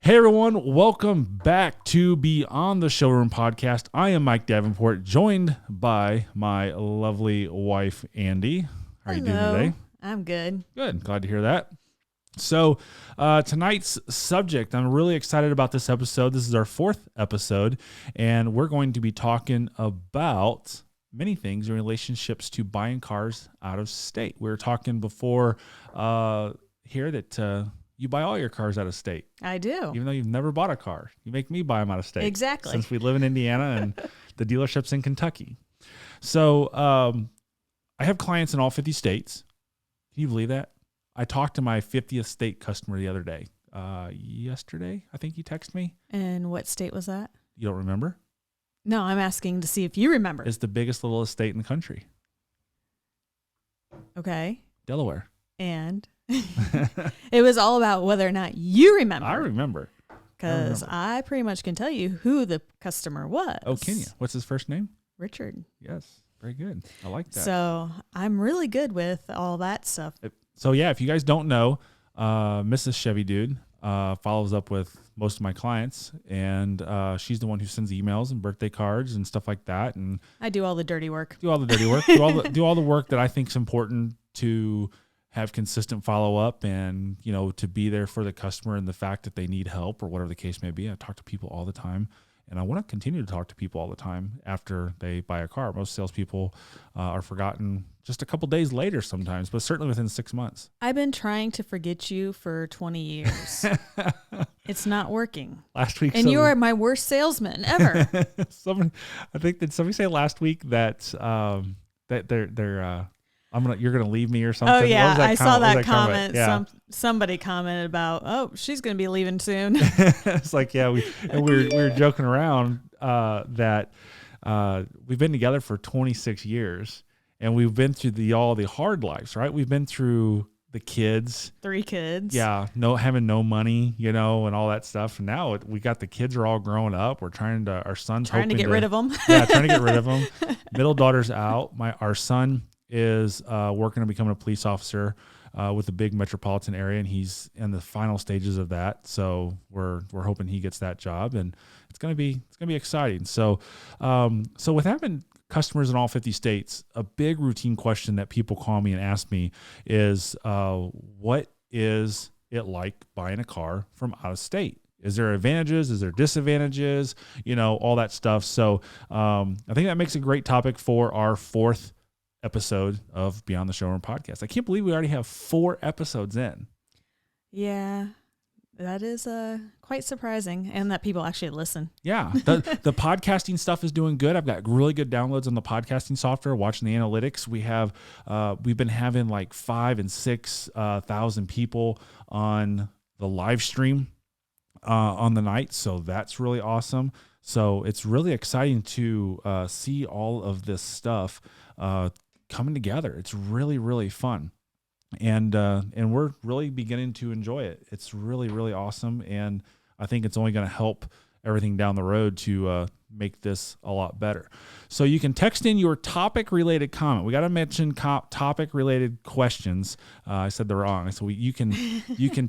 Hey everyone, welcome back to Beyond the Showroom podcast. I am Mike Davenport, joined by my lovely wife, Andy. How are you doing today? I'm good. Good. Glad to hear that. So tonight's subject, I'm really excited about this episode. This is our 4th episode, and we're going to be talking about many things in relationships to buying cars out of state. We were talking before here that you buy all your cars out of state. I do. Even though you've never bought a car. You make me buy them out of state. Exactly. Since we live in Indiana and the dealership's in Kentucky. So I have clients in all 50 states. Can you believe that? I talked to my 50th state customer the other day. Yesterday, I think you texted me. And what state was that? You don't remember? No, I'm asking to see if you remember. It's the biggest little estate in the country. Okay. Delaware. And it was all about whether or not you remember. I remember. Because I pretty much can tell you who the customer was. Oh, can you? What's his first name? Richard. Yes. Very good. I like that. So I'm really good with all that stuff. So yeah, if you guys don't know, Mrs. Chevy Dude follows up with most of my clients, and she's the one who sends emails and birthday cards and stuff like that. And I do all the dirty work. Do all the work that I think is important to have consistent follow-up and, you know, to be there for the customer and the fact that they need help or whatever the case may be. I talk to people all the time, and I want to continue to talk to people all the time after they buy a car. Most salespeople are forgotten just a couple days later sometimes, but certainly within 6 months. I've been trying to forget you for 20 years. It's not working. Last week, and you are my worst salesman ever. Did somebody say last week that you're gonna leave me or something? Oh yeah, I saw that comment. Yeah. Somebody commented about, oh, she's gonna be leaving soon. It's like, yeah, we were joking around that we've been together for 26 years, and we've been through all the hard lives, right? We've been through the kids, 3 kids, having no money, and all that stuff. And now we got the kids are all growing up. We're our son's trying to get rid of them. Yeah, trying to get rid of them. Middle daughter's out. Our son is working on becoming a police officer with a big metropolitan area, and he's in the final stages of that. So we're hoping he gets that job, and it's gonna be exciting. So with having customers in all 50 states, a big routine question that people call me and ask me is, what is it like buying a car from out of state? Is there advantages? Is there disadvantages? All that stuff. So I think that makes a great topic for our 4th episode of Beyond the Showroom podcast. I can't believe we already have 4 episodes in. Yeah, that is quite surprising, and that people actually listen. Yeah, the podcasting stuff is doing good. I've got really good downloads on the podcasting software. Watching the analytics, we've been having like 5,000 and 6,000 people on the live stream on the night, so that's really awesome. So it's really exciting to see all of this stuff coming together. It's really, really fun. And we're really beginning to enjoy it. It's really, really awesome. And I think it's only going to help everything down the road to make this a lot better. So you can text in your topic related comment. We got to mention topic related questions. I said the wrong. So you can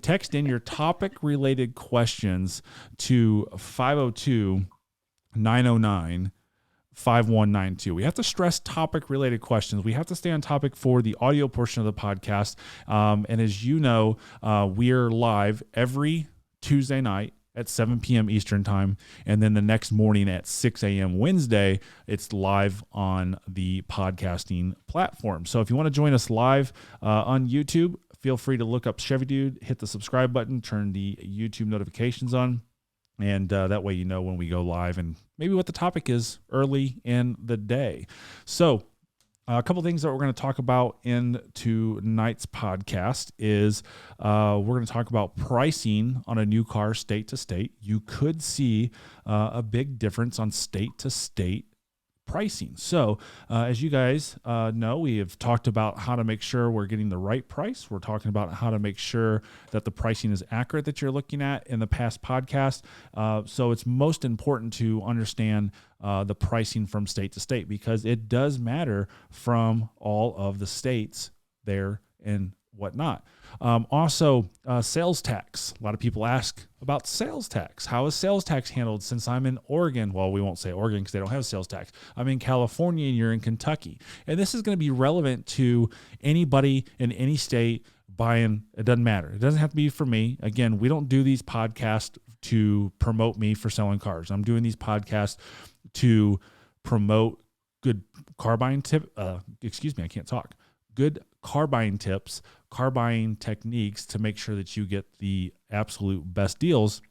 text in your topic related questions to 502-909-5192. We have to stress topic related questions. We have to stay on topic for the audio portion of the podcast. And as you know, we're live every Tuesday night at 7 p.m. Eastern time. And then the next morning at 6 a.m. Wednesday, it's live on the podcasting platform. So if you want to join us live on YouTube, feel free to look up Chevy Dude, hit the subscribe button, turn the YouTube notifications on. And that way you know when we go live and maybe what the topic is early in the day. So a couple things that we're going to talk about in tonight's podcast is we're going to talk about pricing on a new car state to state. You could see a big difference on state to state pricing. So as you guys know, we have talked about how to make sure we're getting the right price. We're talking about how to make sure that the pricing is accurate that you're looking at in the past podcast. So it's most important to understand the pricing from state to state, because it does matter from all of the states there in whatnot. Also, sales tax. A lot of people ask about sales tax. How is sales tax handled since I'm in Oregon? Well, we won't say Oregon because they don't have sales tax. I'm in California and you're in Kentucky. And this is going to be relevant to anybody in any state buying. It doesn't matter. It doesn't have to be for me. Again, we don't do these podcasts to promote me for selling cars. I'm doing these podcasts to promote good car buying good car buying tips, car buying techniques to make sure that you get the absolute best deals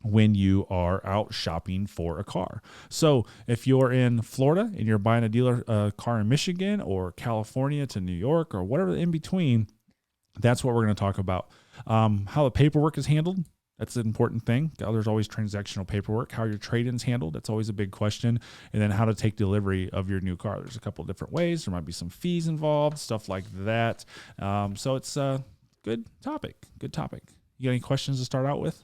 when you are out shopping for a car. So if you're in Florida and you're buying a car in Michigan or California to New York or whatever in between, that's what we're going to talk about. How the paperwork is handled. That's an important thing. There's always transactional paperwork. How your trade-in's handled. That's always a big question. And then how to take delivery of your new car. There's a couple of different ways. There might be some fees involved, stuff like that. So it's a good topic. Good topic. You got any questions to start out with?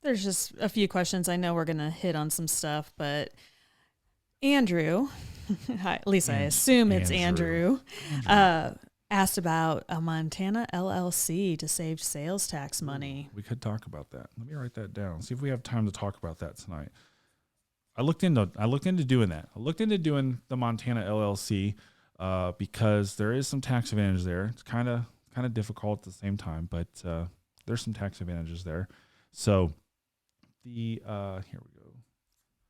There's just a few questions. I know we're going to hit on some stuff, but Andrew, at least I assume it's Andrew. Asked about a Montana LLC to save sales tax money. We could talk about that. Let me write that down. See if we have time to talk about that tonight. I looked into doing that. I looked into doing the Montana LLC because there is some tax advantage there. It's kind of difficult at the same time, but there's some tax advantages there. So here we go.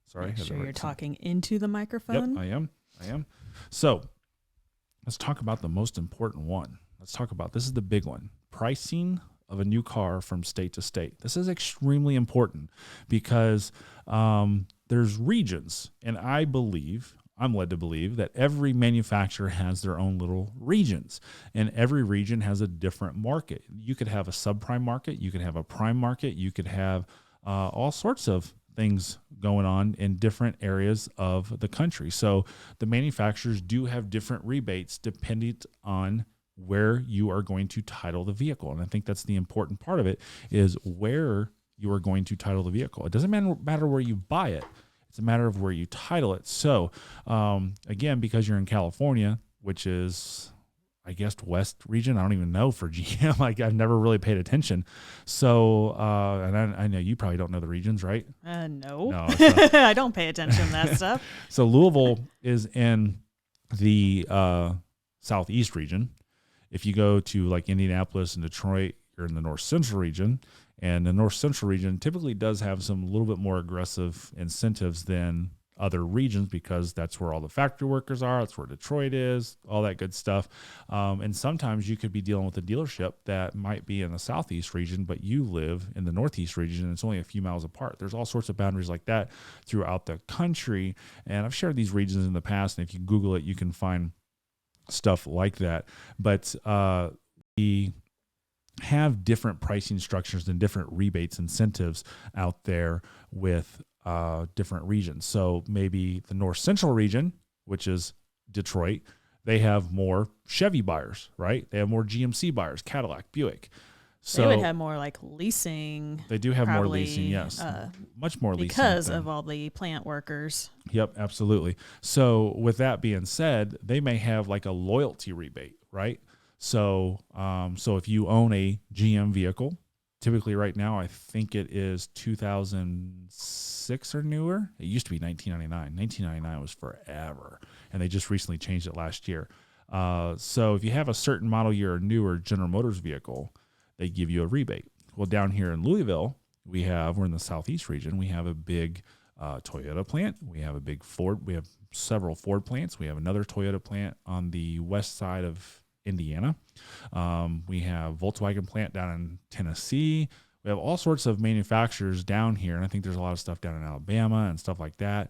Sorry, Make sure you're talking into the microphone. Yep, I am. So let's talk about the most important one. Let's talk about, this is the big one, pricing of a new car from state to state. This is extremely important because there's regions, and I'm led to believe that every manufacturer has their own little regions, and every region has a different market. You could have a subprime market, you could have a prime market, you could have all sorts of things going on in different areas of the country. So the manufacturers do have different rebates depending on where you are going to title the vehicle. And I think that's the important part of it, is where you are going to title the vehicle. It doesn't matter where you buy it. It's a matter of where you title it. So again, because you're in California, which is, I guess, West region. I don't even know for GM. I've never really paid attention. So, and I know you probably don't know the regions, right? No. I don't pay attention to that stuff. So Louisville is in the southeast region. If you go to like Indianapolis and Detroit, you're in the north central region. And the north central region typically does have some little bit more aggressive incentives than other regions, because that's where all the factory workers are. That's where Detroit is, all that good stuff. And sometimes you could be dealing with a dealership that might be in the southeast region, but you live in the northeast region and it's only a few miles apart. There's all sorts of boundaries like that throughout the country. And I've shared these regions in the past, and if you Google it, you can find stuff like that. But we have different pricing structures and different rebates, incentives out there with different regions. So maybe the north central region, which is Detroit, they have more Chevy buyers, right? They have more GMC buyers, Cadillac, Buick. So they would have more like leasing. They do have more leasing, yes. Much more leasing. Because of all the plant workers. Yep, absolutely. So with that being said, they may have like a loyalty rebate, right? So so if you own a GM vehicle, typically right now, I think it is 2006 or newer. It used to be 1999. 1999 was forever, and they just recently changed it last year. So if you have a certain model year or newer General Motors vehicle, they give you a rebate. Well, down here in Louisville, we're in the southeast region. We have a big Toyota plant. We have a big Ford. We have several Ford plants. We have another Toyota plant on the west side of Indiana. We have Volkswagen plant down in Tennessee. We have all sorts of manufacturers down here, and I think there's a lot of stuff down in Alabama and stuff like that.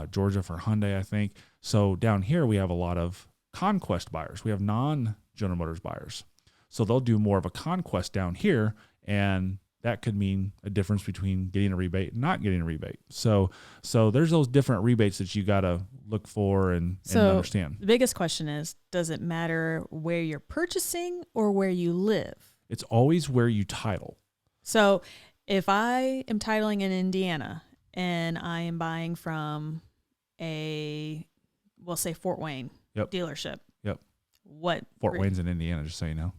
Georgia for Hyundai, I think. So down here we have a lot of conquest buyers. We have non-General Motors buyers. So they'll do more of a conquest down here, and that could mean a difference between getting a rebate and not getting a rebate. So there's those different rebates that you got to look for and understand. The biggest question is, does it matter where you're purchasing or where you live? It's always where you title. So if I am titling in Indiana and I am buying from we'll say Fort Wayne dealership. Yep. Fort Wayne's in Indiana, just so you know.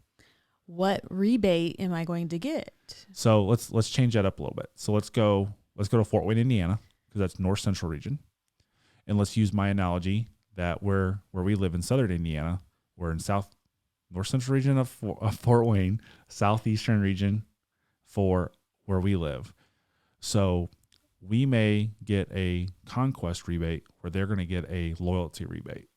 What rebate am I going to get? So let's change that up a little bit. So let's go to Fort Wayne, Indiana, because that's North Central region. And let's use my analogy that where we live in Southern Indiana, we're in North Central region of Fort Wayne, Southeastern region for where we live. So we may get a conquest rebate where they're going to get a loyalty rebate.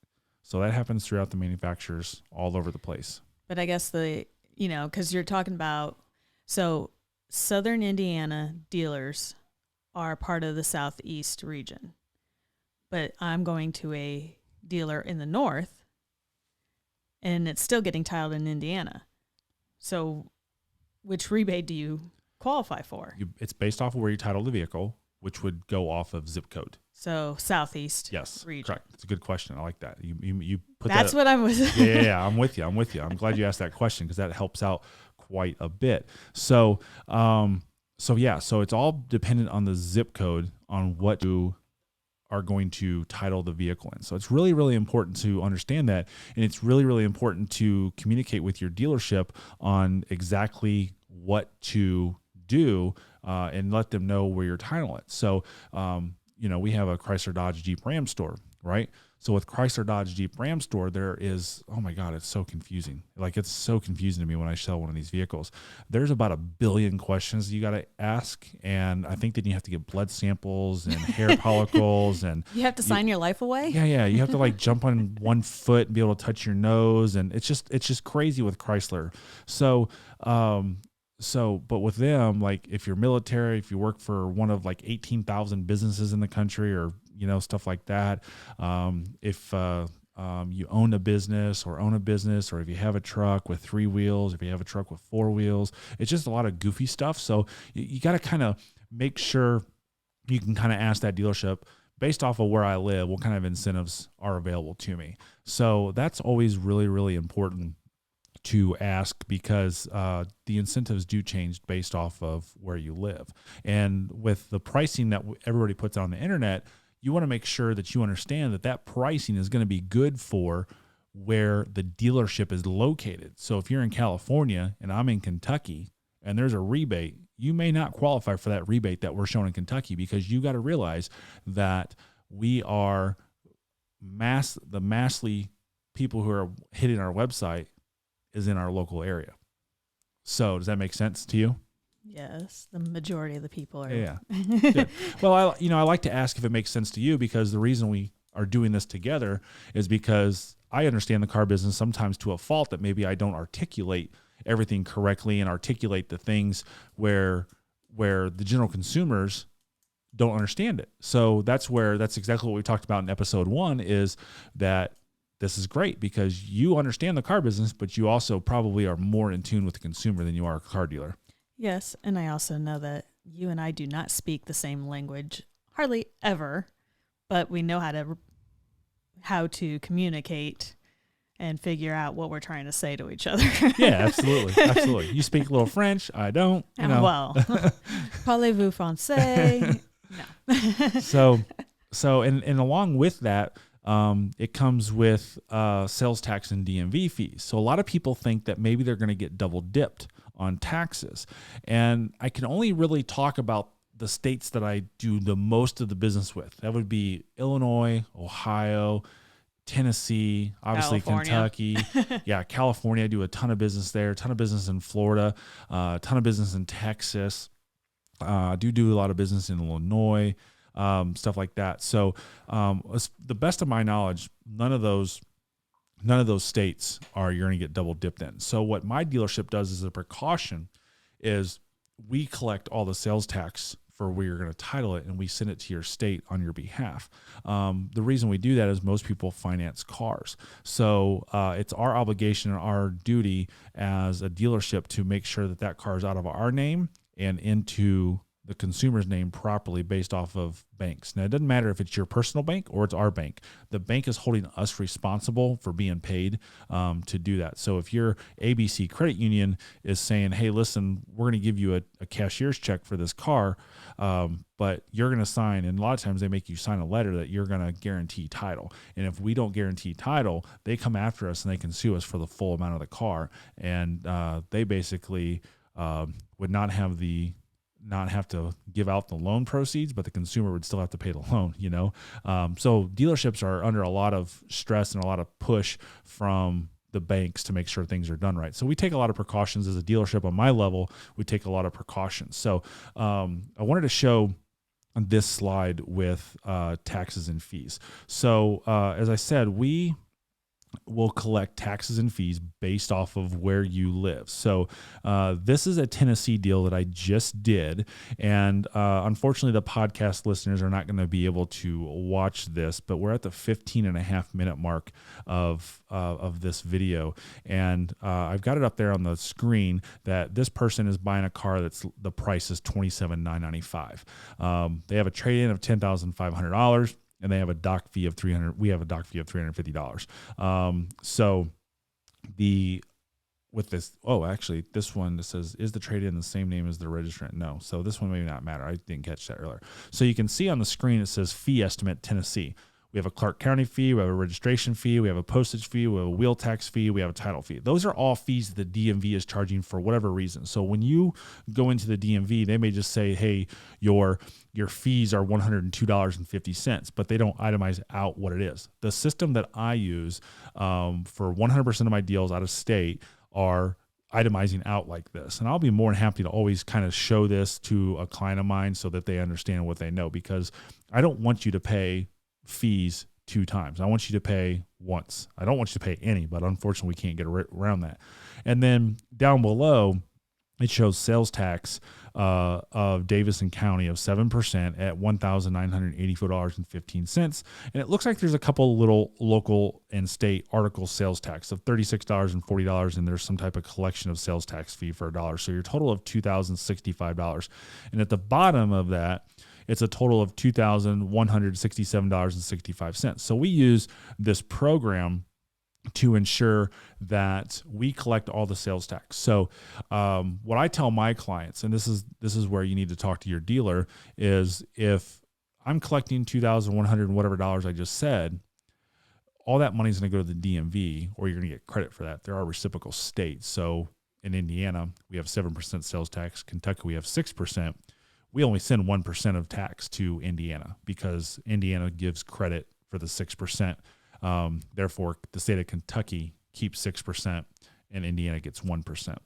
So that happens throughout the manufacturers all over the place. But I guess because you're talking about, so Southern Indiana dealers are part of the Southeast region, but I'm going to a dealer in the North and it's still getting titled in Indiana. So which rebate do you qualify for? It's based off of where you title the vehicle, which would go off of zip code. So Southeast. Yes, region. Correct. It's a good question. I like that. You put That's that. What I'm with. Yeah, I'm with you. I'm glad you asked that question because that helps out quite a bit. So it's all dependent on the zip code on what you are going to title the vehicle in. So it's really, really important to understand that, and it's really, really important to communicate with your dealership on exactly what to do and let them know where you're titling it. So, we have a Chrysler Dodge Jeep Ram store, right? So with Chrysler Dodge Jeep Ram store, there is, oh my God, it's so confusing. Like it's so confusing to me when I sell one of these vehicles. There's about 1 billion questions you got to ask. And I think that you have to get blood samples and hair follicles and you have to sign your life away. Yeah. You have to like jump on one foot and be able to touch your nose. And it's just crazy with Chrysler. But with them, like if you're military, if you work for one of like 18,000 businesses in the country or, stuff like that. If you own a business, or if you have a truck with 3 wheels, if you have a truck with 4 wheels, it's just a lot of goofy stuff. So you got to kind of make sure you can kind of ask that dealership based off of where I live, what kind of incentives are available to me. So that's always really, really important to ask because the incentives do change based off of where you live. And with the pricing that everybody puts on the internet, you want to make sure that you understand that pricing is going to be good for where the dealership is located. So if you're in California and I'm in Kentucky and there's a rebate, you may not qualify for that rebate that we're showing in Kentucky because you got to realize that we are massively people who are hitting our website is in our local area. So does that make sense to you? Yes, the majority of the people are. Yeah. Good. Well, I like to ask if it makes sense to you because the reason we are doing this together is because I understand the car business sometimes to a fault that maybe I don't articulate everything correctly and articulate the things where the general consumers don't understand it. So that's exactly what we talked about in episode 1 is that this is great because you understand the car business, but you also probably are more in tune with the consumer than you are a car dealer. Yes, and I also know that you and I do not speak the same language hardly ever, but we know how to communicate and figure out what we're trying to say to each other. Yeah, absolutely. You speak a little French, I don't. Well, parlez-vous français? No. So along with that, it comes with sales tax and DMV fees. So a lot of people think that maybe they're going to get double dipped on taxes. And I can only really talk about the states that I do the most of the business with. That would be Illinois, Ohio, Tennessee, obviously California. Kentucky. Yeah, California. I do a ton of business there, a ton of business in Florida, a ton of business in Texas. I do a lot of business in Illinois, stuff like that. So the best of my knowledge, none of those states you're going to get double dipped in. So what my dealership does as a precaution is we collect all the sales tax for where you're going to title it and we send it to your state on your behalf. The reason we do that is most people finance cars. So it's our obligation and our duty as a dealership to make sure that car is out of our name and into the consumer's name properly based off of banks. Now, it doesn't matter if it's your personal bank or it's our bank. The bank is holding us responsible for being paid to do that. So if your ABC Credit Union is saying, hey, listen, we're going to give you a cashier's check for this car, but you're going to sign, and a lot of times they make you sign a letter that you're going to guarantee title. And if we don't guarantee title, they come after us and they can sue us for the full amount of the car. And they basically would not have to give out the loan proceeds, but the consumer would still have to pay the loan, So dealerships are under a lot of stress and a lot of push from the banks to make sure things are done right. So we take a lot of precautions as a dealership. On my level, we take a lot of precautions. So I wanted to show this slide with taxes and fees. So as I said, we will collect taxes and fees based off of where you live. So this is a Tennessee deal that I just did. And unfortunately, the podcast listeners are not going to be able to watch this, but we're at the 15.5-minute mark of this video. And I've got it up there on the screen that this person is buying a car that's the price is $27,995. They have a trade-in of $10,500. And they have a dock fee of $300. We have a dock fee of $350. Actually, this one that says, is the trade-in the same name as the registrant? No. So this one may not matter. I didn't catch that earlier. So you can see on the screen, it says fee estimate Tennessee. We have a Clark County fee, we have a registration fee, we have a postage fee, we have a wheel tax fee, we have a title fee. Those are all fees that the DMV is charging for whatever reason. So when you go into the DMV, they may just say, hey, your fees are $102.50, but they don't itemize out what it is. The system that I use for 100% of my deals out of state are itemizing out like this. And I'll be more than happy to always kind of show this to a client of mine so that they understand what they know, because I don't want you to pay fees 2 times. I want you to pay once. I don't want you to pay any, but unfortunately we can't get around that. And then down below, it shows sales tax of Davidson County of 7% at $1,984.15. And it looks like there's a couple little local and state article sales tax of $36 and $40, and there's some type of collection of sales tax fee for $1. So your total of $2,065. And at the bottom of that, it's a total of $2,167.65. So we use this program to ensure that we collect all the sales tax. So what I tell my clients, and this is where you need to talk to your dealer, is if I'm collecting $2,100 and whatever dollars I just said, all that money is going to go to the DMV, or you're going to get credit for that. There are reciprocal states. So in Indiana, we have 7% sales tax. Kentucky, we have 6%. We only send 1% of tax to Indiana because Indiana gives credit for the 6%. Therefore, the state of Kentucky keeps 6% and Indiana gets 1%. Does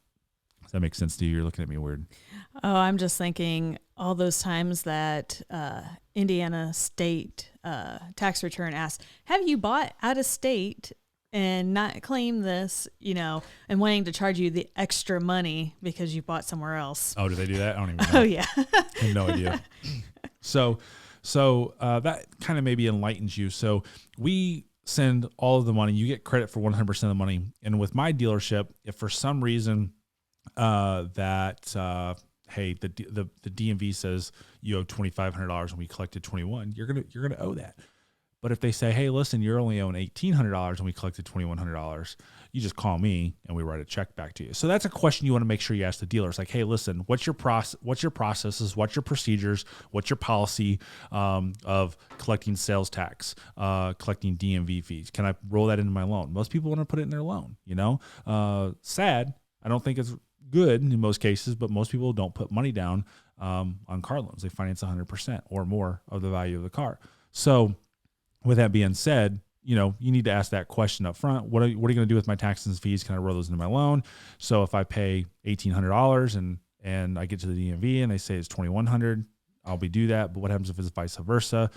that make sense to you? You're looking at me weird. Oh, I'm just thinking all those times that Indiana state tax return asks, have you bought out of state and not claim this, and wanting to charge you the extra money because you bought somewhere else. Oh, do they do that? I don't even know. Oh, yeah. I have no idea. So that kind of maybe enlightens you. So we send all of the money. You get credit for 100% of the money. And with my dealership, if for some reason hey, the DMV says you owe $2,500 and we collected $2,100, you're gonna owe that. But if they say, hey, listen, you're only owing $1,800 and we collected $2,100, you just call me and we write a check back to you. So that's a question you want to make sure you ask the dealer. It's like, hey, listen, what's your processes? What's your procedures? What's your policy of collecting sales tax, collecting DMV fees? Can I roll that into my loan? Most people want to put it in their loan, Sad. I don't think it's good in most cases, but most people don't put money down on car loans. They finance 100% or more of the value of the car. So with that being said, you need to ask that question up front. What are you going to do with my taxes and fees? Can I roll those into my loan? So if I pay $1,800 and I get to the DMV and they say it's $2,100, I'll do that. But what happens if it's vice versa?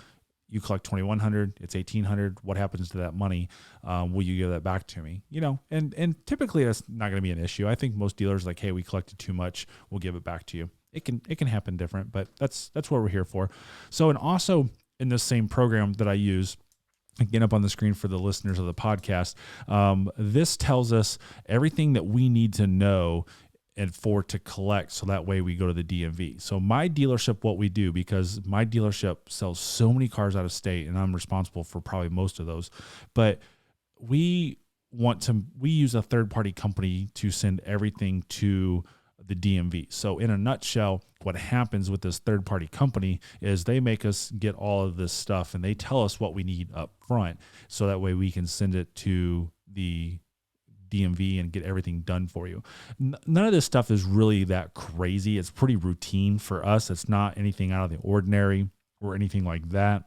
You collect $2,100, it's $1,800. What happens to that money? Will you give that back to me? And typically that's not going to be an issue. I think most dealers are like, hey, we collected too much, we'll give it back to you. It can happen different, but that's what we're here for. So, and also in this same program that I use, again, up on the screen for the listeners of the podcast, this tells us everything that we need to know and to collect. So that way we go to the DMV. So my dealership, what we do, because my dealership sells so many cars out of state and I'm responsible for probably most of those, but we use a third party company to send everything to the DMV. So in a nutshell, what happens with this third party company is they make us get all of this stuff and they tell us what we need up front. So that way we can send it to the DMV and get everything done for you. None of this stuff is really that crazy. It's pretty routine for us. It's not anything out of the ordinary or anything like that.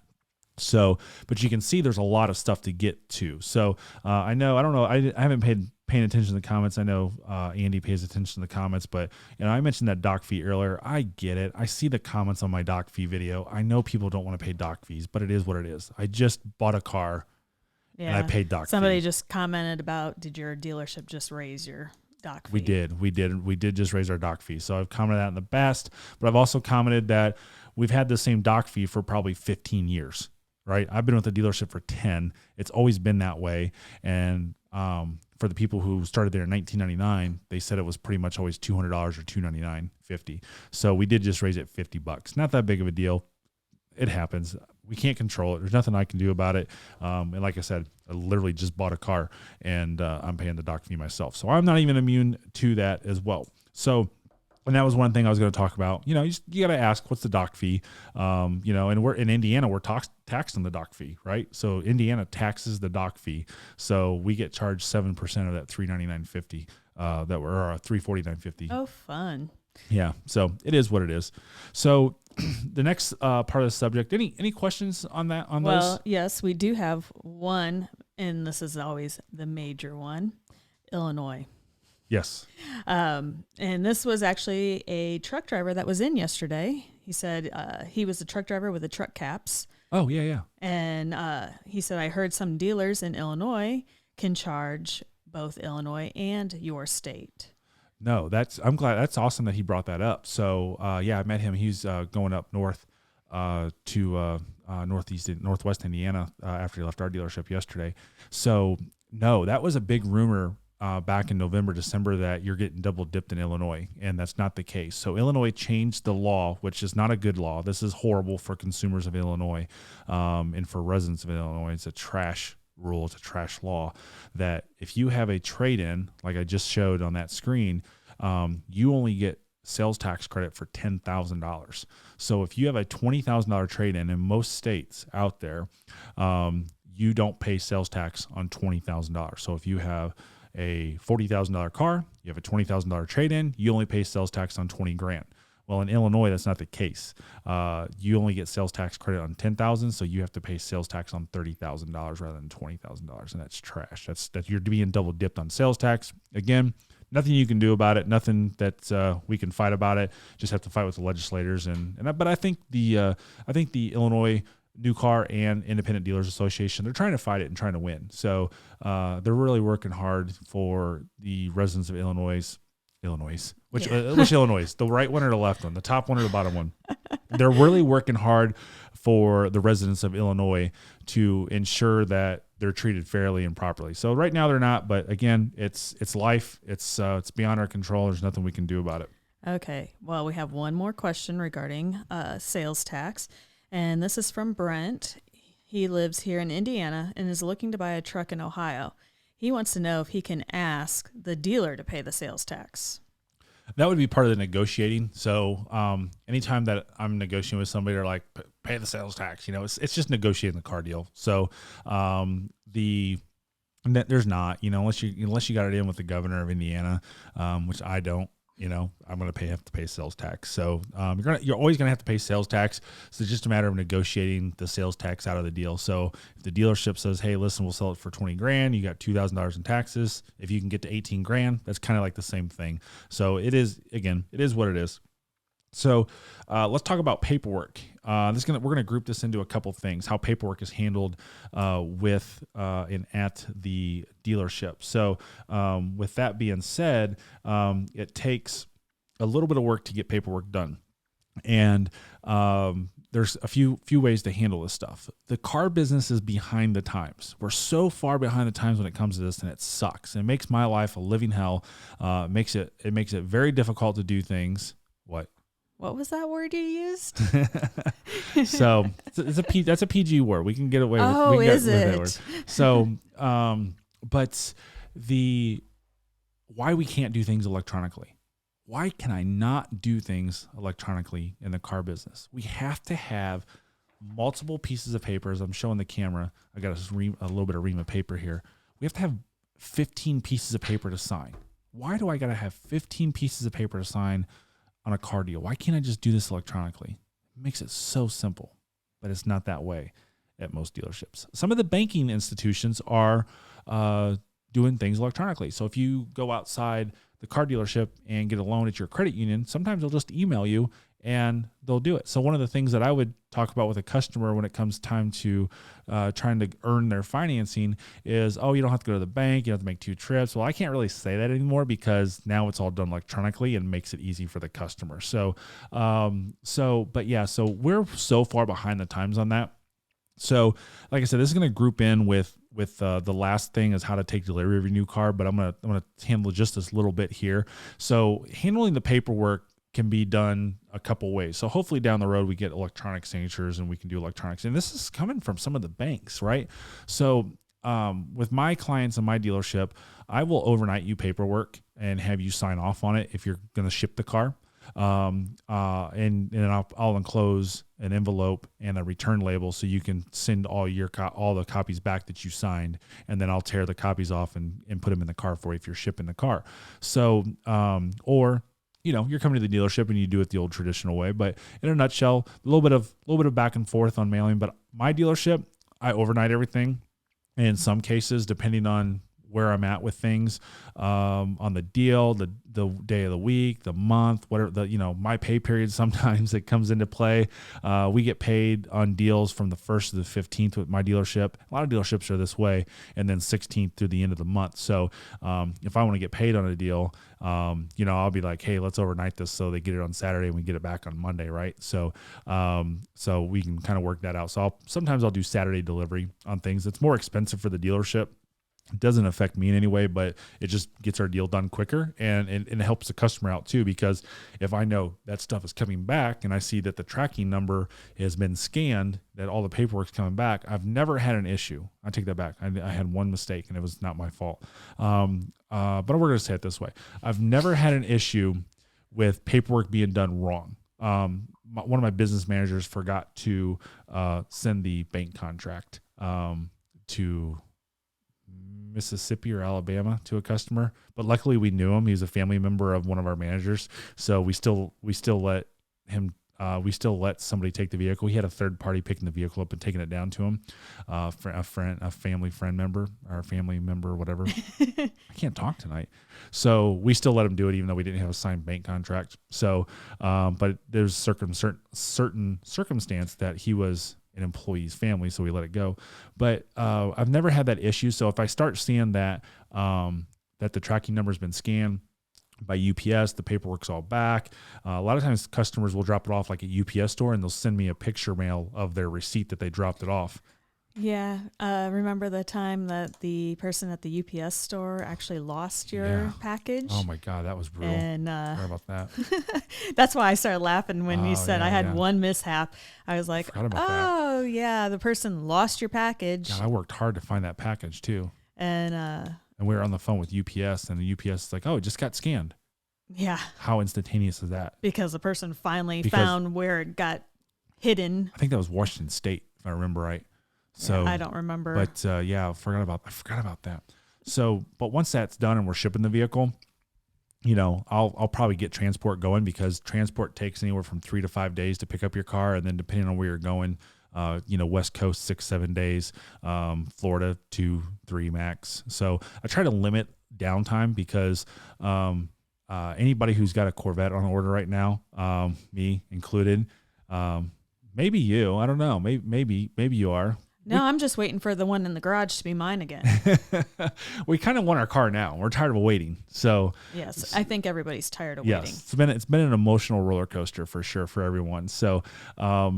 So, but you can see there's a lot of stuff to get to. So I haven't paying attention to the comments. I know Andy pays attention to the comments, but I mentioned that doc fee earlier. I get it. I see the comments on my doc fee video. I know people don't want to pay doc fees, but it is what it is. I just bought a car. Yeah. And I paid doc Somebody fee. just commented about, did your dealership just raise your doc fee? We did just raise our doc fee. So I've commented that in the past, but I've also commented that we've had the same doc fee for probably 15 years, right? I've been with the dealership for 10. It's always been that way. And for the people who started there in 1999, they said it was pretty much always $200 or $299.50. So we did just raise it $50. Not that big of a deal. It happens. We can't control it. There's nothing I can do about it. And like I said, I literally just bought a car and I'm paying the doc fee myself. So I'm not even immune to that as well. So, and that was one thing I was going to talk about. You got to ask, what's the doc fee? And we're in Indiana, we're taxed on the doc fee, right? So Indiana taxes the doc fee. So we get charged 7% of that $399.50 that were $349.50. Oh, fun. Yeah. So it is what it is. So the next part of the subject, any questions on that? Those? Well, yes, we do have one, and this is always the major one, Illinois. Yes. And this was actually a truck driver that was in yesterday. He said he was a truck driver with the truck caps. Oh, yeah. And he said, I heard some dealers in Illinois can charge both Illinois and your state. No, I'm glad. That's awesome that he brought that up. So, I met him. He's going up north to northwest Indiana after he left our dealership yesterday. So, no, that was a big rumor back in November, December that you're getting double dipped in Illinois, and that's not the case. So Illinois changed the law, which is not a good law. This is horrible for consumers of Illinois and for residents of Illinois. It's a trash rule. It's a trash law that if you have a trade-in, like I just showed on that screen, you only get sales tax credit for $10,000. So if you have a $20,000 trade-in in most states out there, you don't pay sales tax on $20,000. So if you have a $40,000 car, you have a $20,000 trade-in, you only pay sales tax on $20,000. Well, in Illinois, that's not the case. You only get sales tax credit on $10,000, so you have to pay sales tax on $30,000 rather than $20,000, and that's trash. That you're being double dipped on sales tax. Again, nothing you can do about it. Nothing that we can fight about it. Just have to fight with the legislators. But I think the Illinois New Car and Independent Dealers Association, they're trying to fight it and trying to win. So they're really working hard for the residents of Illinois. Which Illinois? The right one or the left one? The top one or the bottom one? They're really working hard for the residents of Illinois to ensure that they're treated fairly and properly. So right now they're not, but again, it's life. It's beyond our control. There's nothing we can do about it. Okay. Well, we have one more question regarding sales tax. And this is from Brent. He lives here in Indiana and is looking to buy a truck in Ohio. He wants to know if he can ask the dealer to pay the sales tax. That would be part of the negotiating. So anytime that I'm negotiating with somebody, they're like, pay the sales tax. It's just negotiating the car deal. So there's not, unless you got it in with the governor of Indiana, which I don't. I'm going to have to pay sales tax. So you're always going to have to pay sales tax. So it's just a matter of negotiating the sales tax out of the deal. So if the dealership says, hey, listen, we'll sell it for $20,000, you got $2,000 in taxes. If you can get to $18,000, that's kind of like the same thing. So it is what it is. So let's talk about paperwork. We're going to group this into a couple things, how paperwork is handled with and at the dealership. So with that being said, it takes a little bit of work to get paperwork done. And there's a few ways to handle this stuff. The car business is behind the times. We're so far behind the times when it comes to this, and it sucks. It makes my life a living hell. It makes it very difficult to do things. What was that word you used? So that's a PG word. We can get away with. Oh, we can is get it? With that word. So, but why we can't do things electronically? Why can I not do things electronically in the car business? We have to have multiple pieces of paper. As I'm showing the camera, I got a little bit of ream of paper here. We have to have 15 pieces of paper to sign. Why do I got to have 15 pieces of paper to sign on a car deal? Why can't I just do this electronically? It makes it so simple, but it's not that way at most dealerships. Some of the banking institutions are doing things electronically. So if you go outside the car dealership and get a loan at your credit union, sometimes they'll just email you and they'll do it. So one of the things that I would talk about with a customer when it comes time to trying to earn their financing is, oh, you don't have to go to the bank. You don't have to make 2 trips. Well, I can't really say that anymore because now it's all done electronically and makes it easy for the customer. So we're so far behind the times on that. So like I said, this is going to group in with the last thing is how to take delivery of your new car, but I'm going to handle just this little bit here. So handling the paperwork can be done a couple ways. So hopefully down the road we get electronic signatures and we can do electronics. And this is coming from some of the banks, right? So with my clients in my dealership, I will overnight you paperwork and have you sign off on it if you're going to ship the car. And I'll enclose an envelope and a return label so you can send all the copies back that you signed, and then I'll tear the copies off and put them in the car for you if you're shipping the car. So, or you're coming to the dealership and you do it the old traditional way. But in a nutshell, a little bit of back and forth on mailing. But my dealership, I overnight everything. And in some cases, depending on where I'm at with things, on the deal, the day of the week, the month, whatever my pay period, sometimes it comes into play. We get paid on deals from the 1st to the 15th with my dealership. A lot of dealerships are this way, and then 16th through the end of the month. So if I want to get paid on a deal, I'll be like, hey, let's overnight this so they get it on Saturday and we get it back on Monday, right? So we can kind of work that out. So sometimes I'll do Saturday delivery on things. It's more expensive for the dealership. It doesn't affect me in any way, but it just gets our deal done quicker, and it helps the customer out too, because if I know that stuff is coming back and I see that the tracking number has been scanned, that all the paperwork's coming back, I've never had an issue. I take that back. I had one mistake and it was not my fault. But we're going to say it this way. I've never had an issue with paperwork being done wrong. One of my business managers forgot to send the bank contract to Mississippi or Alabama to a customer, but luckily we knew him. He's a family member of one of our managers, so we still let him. We still let somebody take the vehicle. He had a third party picking the vehicle up and taking it down to him, a family member, whatever. I can't talk tonight, so we still let him do it, even though we didn't have a signed bank contract. So, but there's certain circumstance that he was an employee's family, so we let it go. But I've never had that issue. So if I start seeing that that the tracking number has been scanned by UPS, the paperwork's all back. A lot of times customers will drop it off like a UPS store, and they'll send me a picture mail of their receipt that they dropped it off. Yeah. Remember the time that the person at the UPS store actually lost your package? Oh my God, that was brutal. And sorry about that. that's why I started laughing when you said I had one mishap. I was like, the person lost your package. God, I worked hard to find that package too. And we were on the phone with UPS, and the UPS is like, oh, it just got scanned. Yeah. How instantaneous is that? Because the person finally found where it got hidden. I think that was Washington State, if I remember right. So I don't remember. But I forgot about that. So, but once that's done and we're shipping the vehicle, I'll probably get transport going, because transport takes anywhere from 3 to 5 days to pick up your car, and then depending on where you're going, West Coast 6-7 days, Florida 2-3 max. So I try to limit downtime, because anybody who's got a Corvette on order right now, me included, maybe you, I don't know, maybe you are. No, I'm just waiting for the one in the garage to be mine again. We kind of want our car now. We're tired of waiting. So yes, I think everybo's tired of yes, waiting. It's been an emotional roller coaster for sure for everyone. So, so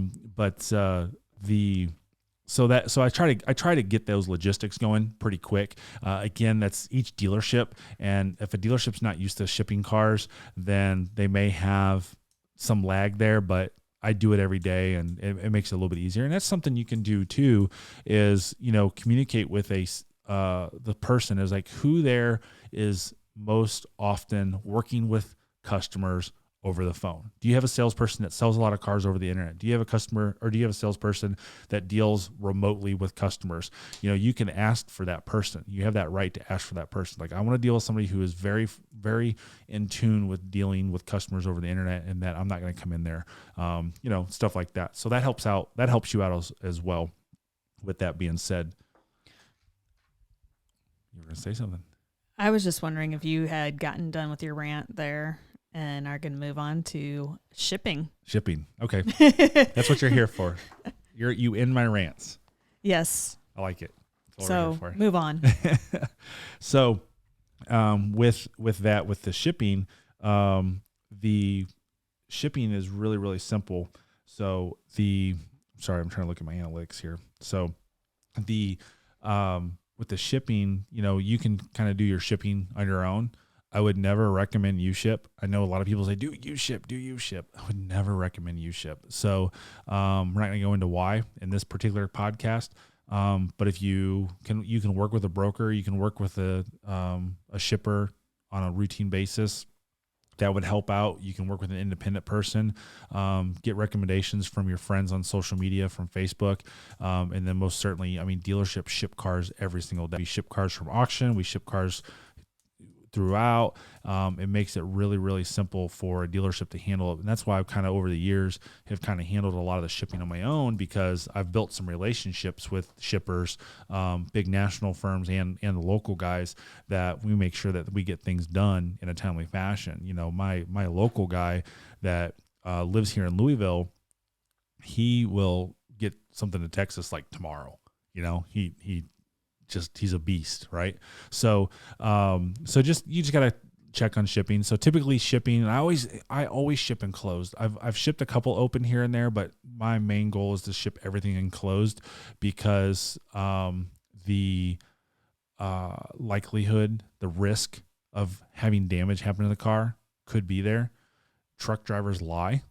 I try to get those logistics going pretty quick. Again, that's each dealership, and if a dealership's not used to shipping cars, then they may have some lag there, but I do it every day, and it makes it a little bit easier. And that's something you can do too, is, communicate with the person, is like who there is most often working with customers over the phone. Do you have a salesperson that sells a lot of cars over the internet? Do you have a salesperson that deals remotely with customers? You can ask for that person. You have that right to ask for that person. Like, I want to deal with somebody who is very, very in tune with dealing with customers over the internet, and that I'm not going to come in there, stuff like that. So that helps out. That helps you out as well. With that being said, you were going to say something. I was just wondering if you had gotten done with your rant there and are going to move on to shipping. Shipping. Okay. That's what you're here for. You in my rants. Yes. I like it. So move on. So with the shipping, the shipping is really, really simple. So I'm trying to look at my analytics here. So with the shipping, you can kind of do your shipping on your own. I would never recommend UShip. I know a lot of people say, do UShip. I would never recommend UShip. So we're not going to go into why in this particular podcast. But if you can work with a broker, you can work with a shipper on a routine basis. That would help out. You can work with an independent person, get recommendations from your friends on social media, from Facebook. And then most certainly, dealerships ship cars every single day. We ship cars from auction. We ship cars throughout. It makes it really, really simple for a dealership to handle it. And that's why I've kind of over the years have kind of handled a lot of the shipping on my own, because I've built some relationships with shippers, big national firms and the local guys, that we make sure that we get things done in a timely fashion. My local guy that lives here in Louisville, he will get something to Texas like tomorrow. He's a beast, right? So you just gotta check on shipping. So typically shipping, I always ship enclosed. I've shipped a couple open here and there, but my main goal is to ship everything enclosed, because the likelihood, the risk of having damage happen to the car could be there. Truck drivers lie.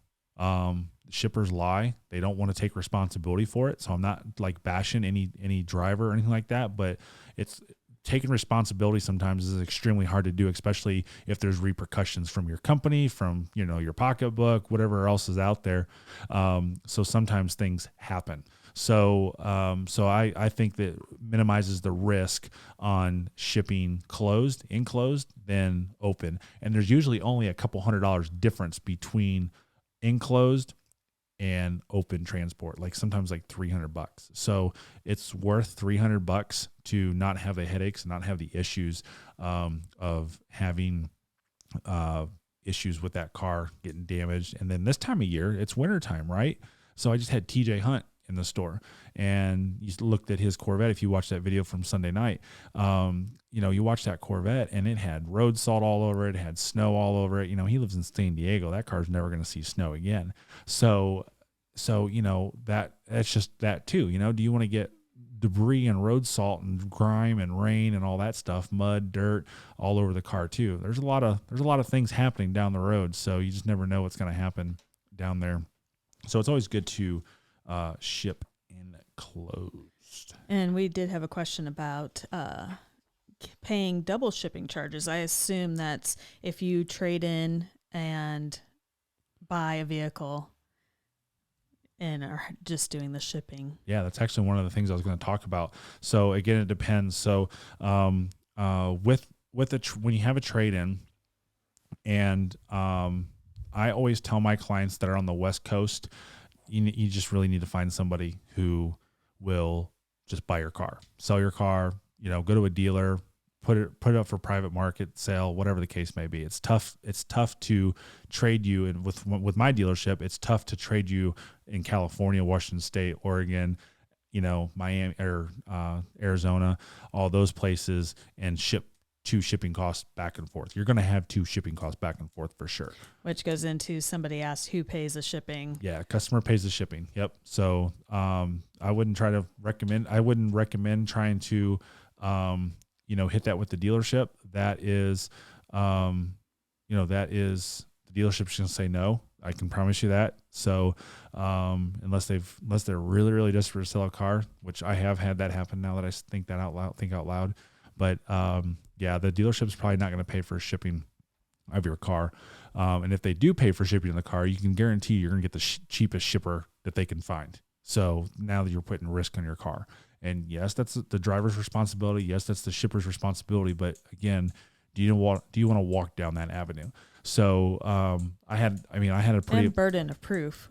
Shippers lie. They don't want to take responsibility for it. So I'm not like bashing any driver or anything like that, but it's taking responsibility sometimes is extremely hard to do, especially if there's repercussions from your company, from, your pocketbook, whatever else is out there. So sometimes things happen. So I think that minimizes the risk on shipping enclosed, than open. And there's usually only a couple $100 difference between enclosed and open transport, like sometimes like $300. So it's worth $300 to not have the headaches and not have the issues of having issues with that car getting damaged. And then this time of year, it's wintertime, right? So I just had TJ Hunt in the store, and you looked at his Corvette. If you watched that video from Sunday night, you watched that Corvette, and it had road salt all over it. It had snow all over it. He lives in San Diego. That car's never going to see snow again. So that's just that too. Do you want to get debris and road salt and grime and rain and all that stuff, mud, dirt all over the car too? There's a lot of things happening down the road. So you just never know what's going to happen down there. So it's always good to ship enclosed. And we did have a question about paying double shipping charges. I assume that's if you trade in and buy a vehicle and are just doing the shipping. Yeah, that's actually one of the things I was going to talk about. So again, it depends. So when you have a trade in, and I always tell my clients that are on the West Coast, you just really need to find somebody who will just buy your car, sell your car, go to a dealer, put it up for private market sale, whatever the case may be. It's tough to trade you. And with my dealership, it's tough to trade you in California, Washington State, Oregon, Miami or Arizona, all those places, and ship 2 shipping costs back and forth. You're going to have 2 shipping costs back and forth for sure. Which goes into somebody asked who pays the shipping. Yeah, customer pays the shipping. Yep. So I wouldn't recommend trying to hit that with the dealership. That is the dealership's going to say no. I can promise you that. So unless they're really, really desperate to sell a car, which I have had that happen now that I think out loud. But the dealership's probably not going to pay for shipping of your car. And if they do pay for shipping in the car, you can guarantee you're going to get the cheapest shipper that they can find. So now that you're putting risk on your car. And yes, that's the driver's responsibility. Yes, that's the shipper's responsibility. But again, do you want to walk down that avenue? So I had a pretty burden of proof,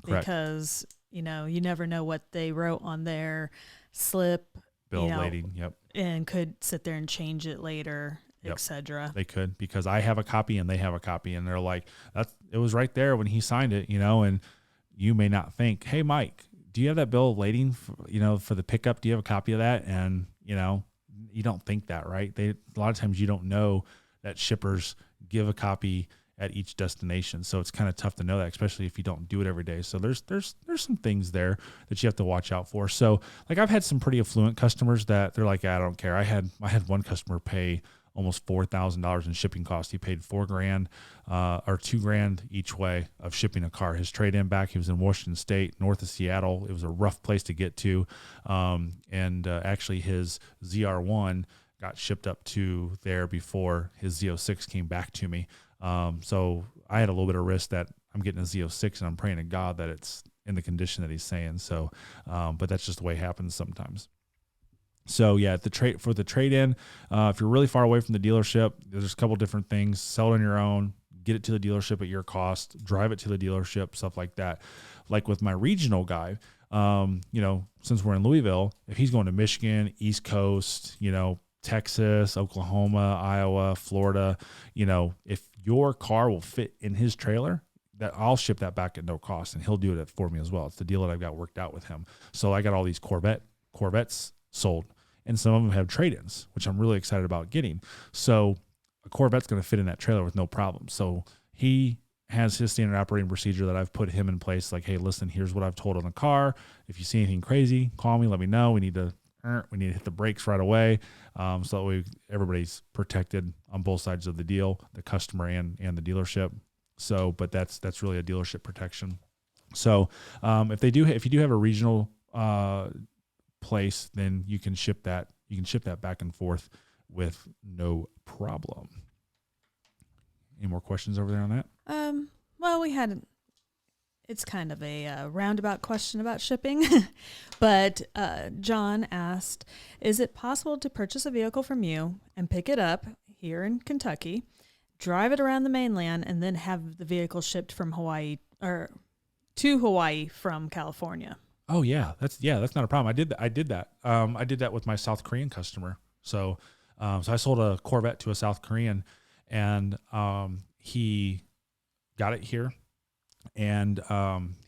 because you never know what they wrote on their slip, bill of lading. Yep. And could sit there and change it later, etc. They could, because I have a copy and they have a copy, and they're like, it was right there when he signed it, and you may not think, hey, Mike, do you have that bill of lading for the pickup? Do you have a copy of that? And, you don't think that, right? A lot of times you don't know that shippers give a copy at each destination. So it's kind of tough to know that, especially if you don't do it every day. So there's some things there that you have to watch out for. So like I've had some pretty affluent customers that they're like, I don't care. I had one customer pay almost $4,000 in shipping costs. He paid $4,000 or $2,000 each way of shipping a car. His trade-in back, he was in Washington State, north of Seattle. It was a rough place to get to. Actually his ZR1 got shipped up to there before his Z06 came back to me. So I had a little bit of risk that I'm getting a Z06 and I'm praying to God that it's in the condition that he's saying. So, but that's just the way it happens sometimes. So yeah, for the trade-in, if you're really far away from the dealership, there's a couple different things. Sell it on your own, get it to the dealership at your cost, drive it to the dealership, stuff like that. Like with my regional guy, since we're in Louisville, if he's going to Michigan, East Coast, Texas, Oklahoma, Iowa, Florida, if your car will fit in his trailer, that I'll ship that back at no cost, and he'll do it for me as well. It's the deal that I've got worked out with him. So I got all these Corvettes sold, and some of them have trade-ins, which I'm really excited about getting. So a Corvette's going to fit in that trailer with no problem. So he has his standard operating procedure that I've put him in place. Like, hey, listen, here's what I've told on the car. If you see anything crazy, call me, let me know. We need to hit the brakes right away. So that way everybody's protected on both sides of the deal, the customer and the dealership. So, but that's really a dealership protection. So, if you do have a regional, place, then you can ship that back and forth with no problem. Any more questions over there on that? Well, it's kind of a roundabout question about shipping, but John asked, is it possible to purchase a vehicle from you and pick it up here in Kentucky, drive it around the mainland, and then have the vehicle shipped from Hawaii or to Hawaii from California? Oh yeah, that's not a problem. I did that. I did that with my South Korean customer. So I sold a Corvette to a South Korean, and he got it here, and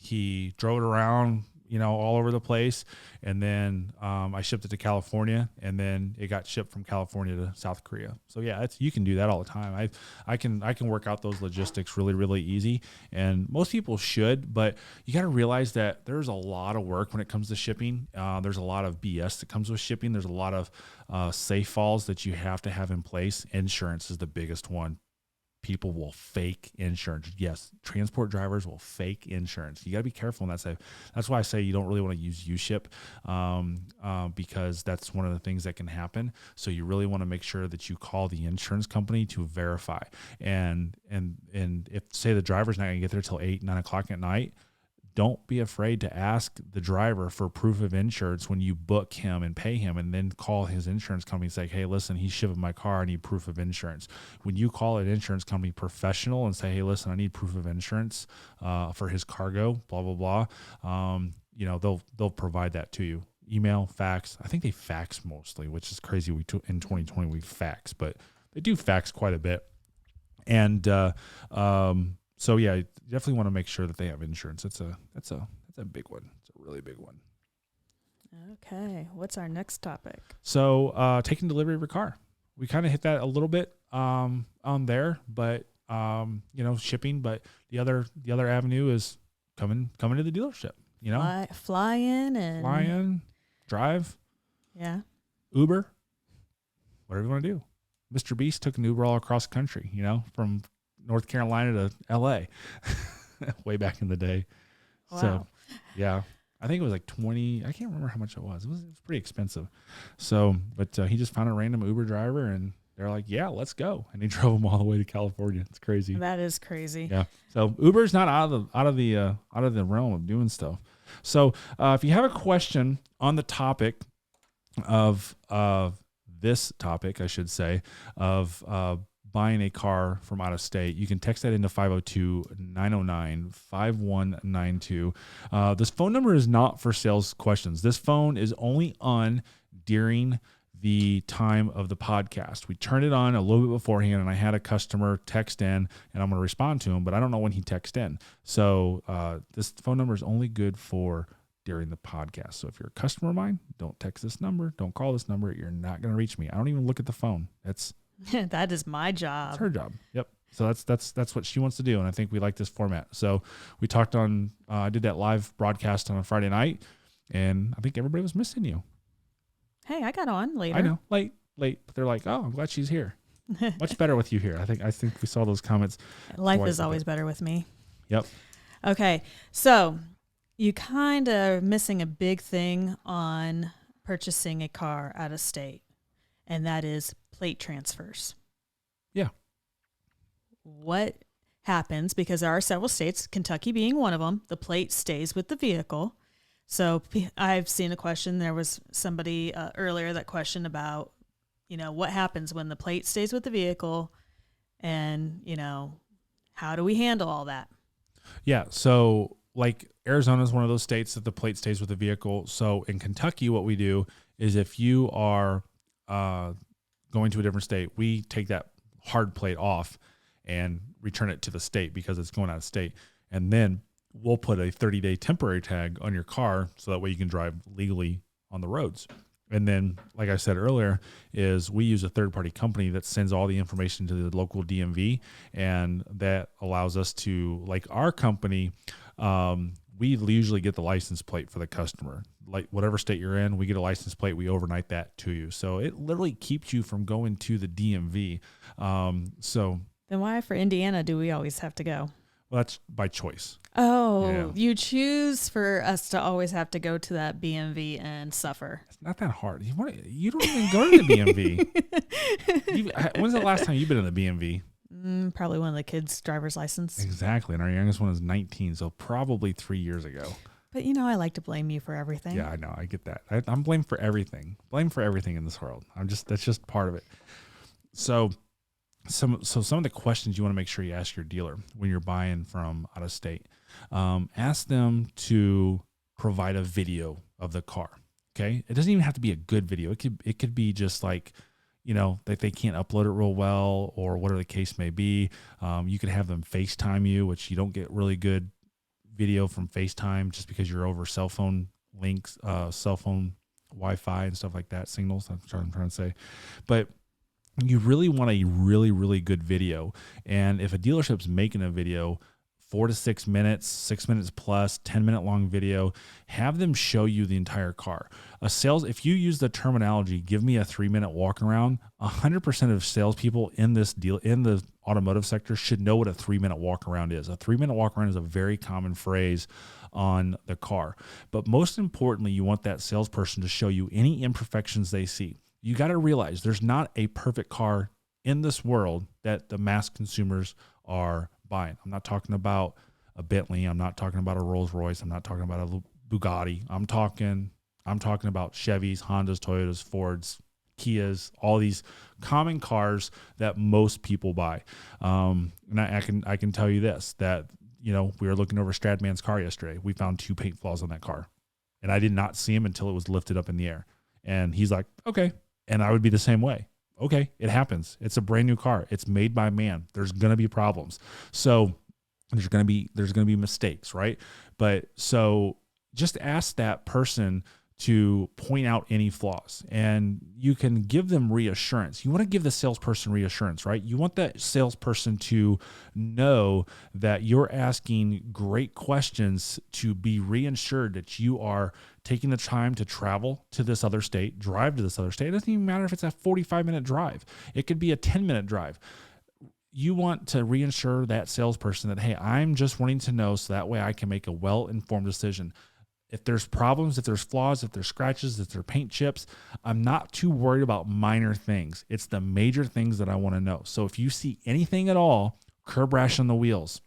he drove it around, all over the place. And then I shipped it to California, and then it got shipped from California to South Korea. So yeah, you can do that all the time. I can work out those logistics really, really easy. And most people should, but you got to realize that there's a lot of work when it comes to shipping. There's a lot of BS that comes with shipping. There's a lot of safe falls that you have to have in place. Insurance is the biggest one. People will fake insurance. Yes, transport drivers will fake insurance. You got to be careful on that side. That's why I say you don't really want to use U-Ship, because that's one of the things that can happen. So you really want to make sure that you call the insurance company to verify. And if, say, the driver's not going to get there till 8, 9 o'clock at night, don't be afraid to ask the driver for proof of insurance when you book him and pay him, and then call his insurance company and say, hey, listen, he's shipping my car. I need proof of insurance. When you call an insurance company professional and say, hey, listen, I need proof of insurance for his cargo, blah, blah, blah, they'll provide that to you. Email, fax. I think they fax mostly, which is crazy. In 2020 we fax, but they do fax quite a bit. And so yeah, you definitely want to make sure that they have insurance. That's a big one. It's a really big one. Okay. What's our next topic? So taking delivery of your car. We kind of hit that a little bit on there, but shipping. But the other avenue is coming to the dealership. Fly in, drive. Yeah. Uber, whatever you want to do. Mr. Beast took an Uber all across the country, from North Carolina to LA way back in the day. Wow. So, yeah, I think it was like 20. I can't remember how much it was. It was pretty expensive. So, but he just found a random Uber driver and they're like, yeah, let's go. And he drove him all the way to California. It's crazy. That is crazy. Yeah. So Uber's not out of the realm of doing stuff. So if you have a question on the topic of this topic, I should say, of buying a car from out of state, you can text that into 502-909-5192. This phone number is not for sales questions. This phone is only on during the time of the podcast. We turned it on a little bit beforehand, and I had a customer text in, and I'm going to respond to him, but I don't know when he texted in. So this phone number is only good for during the podcast. So if you're a customer of mine, don't text this number. Don't call this number. You're not going to reach me. I don't even look at the phone. That is my job. It's her job. Yep. So that's what she wants to do. And I think we like this format. So we talked on, I did that live broadcast on a Friday night, and I think everybody was missing you. Hey, I got on later. I know, late, but they're like, oh, I'm glad she's here. Much better with you here. I think we saw those comments. Life is always better with me. Yep. Okay. So you kind of missing a big thing on purchasing a car out of state, and that is plate transfers. Yeah. What happens, because there are several states, Kentucky being one of them, the plate stays with the vehicle. So I've seen a question. There was somebody earlier that questioned about, what happens when the plate stays with the vehicle, and, how do we handle all that? Yeah. So like Arizona is one of those states that the plate stays with the vehicle. So in Kentucky, what we do is if you are going to a different state, we take that hard plate off and return it to the state because it's going out of state. And then we'll put a 30-day temporary tag on your car so that way you can drive legally on the roads. And then, like I said earlier, is we use a third-party company that sends all the information to the local DMV, and that allows us to, like our company, we usually get the license plate for the customer. Like whatever state you're in, we get a license plate, we overnight that to you. So it literally keeps you from going to the DMV. Then why for Indiana do we always have to go? Well, that's by choice. Oh, yeah. You choose for us to always have to go to that BMV and suffer. It's not that hard. You don't even go to the BMV. When's the last time you've been in the BMV? Probably one of the kids' driver's license. Exactly. And our youngest one is 19, so probably 3 years ago. But I like to blame you for everything. Yeah, I know. I get that. I'm blamed for everything. Blame for everything in this world. That's just part of it. So some of the questions you want to make sure you ask your dealer when you're buying from out of state, ask them to provide a video of the car. Okay. It doesn't even have to be a good video. It could be just like, that they can't upload it real well or whatever the case may be. You could have them FaceTime you, which you don't get really good video from FaceTime just because you're over cell phone links, cell phone Wi-Fi and stuff like that, signals. That's what I'm trying to say. But you really want a really, really good video. And if a dealership's making a video, 4 to 6 minutes, 6 minutes plus, 10-minute long video, have them show you the entire car. If you use the terminology, give me a 3-minute walk around, 100% of salespeople in the automotive sector should know what a 3-minute walk around is. A 3-minute walk around is a very common phrase on the car. But most importantly, you want that salesperson to show you any imperfections they see. You got to realize there's not a perfect car in this world that the mass consumers are buying. I'm not talking about a Bentley. I'm not talking about a Rolls Royce. I'm not talking about a Bugatti. I'm talking about Chevys, Hondas, Toyotas, Fords, Kias, all these common cars that most people buy. And I can tell you this, that, we were looking over Stradman's car yesterday. We found 2 paint flaws on that car, and I did not see him until it was lifted up in the air. And he's like, okay. And I would be the same way. Okay, it happens. It's a brand new car. It's made by man. There's going to be problems. So there's going to be mistakes, right? But so just ask that person to point out any flaws, and you can give them reassurance. You want to give the salesperson reassurance, right? You want that salesperson to know that you're asking great questions to be reassured that you are taking the time to travel to this other state, drive to this other state. It doesn't even matter if it's a 45-minute drive. It could be a 10-minute drive. You want to reassure that salesperson that, hey, I'm just wanting to know so that way I can make a well-informed decision. If there's problems, if there's flaws, if there's scratches, if there's paint chips, I'm not too worried about minor things. It's the major things that I want to know. So if you see anything at all, curb rash on the wheels,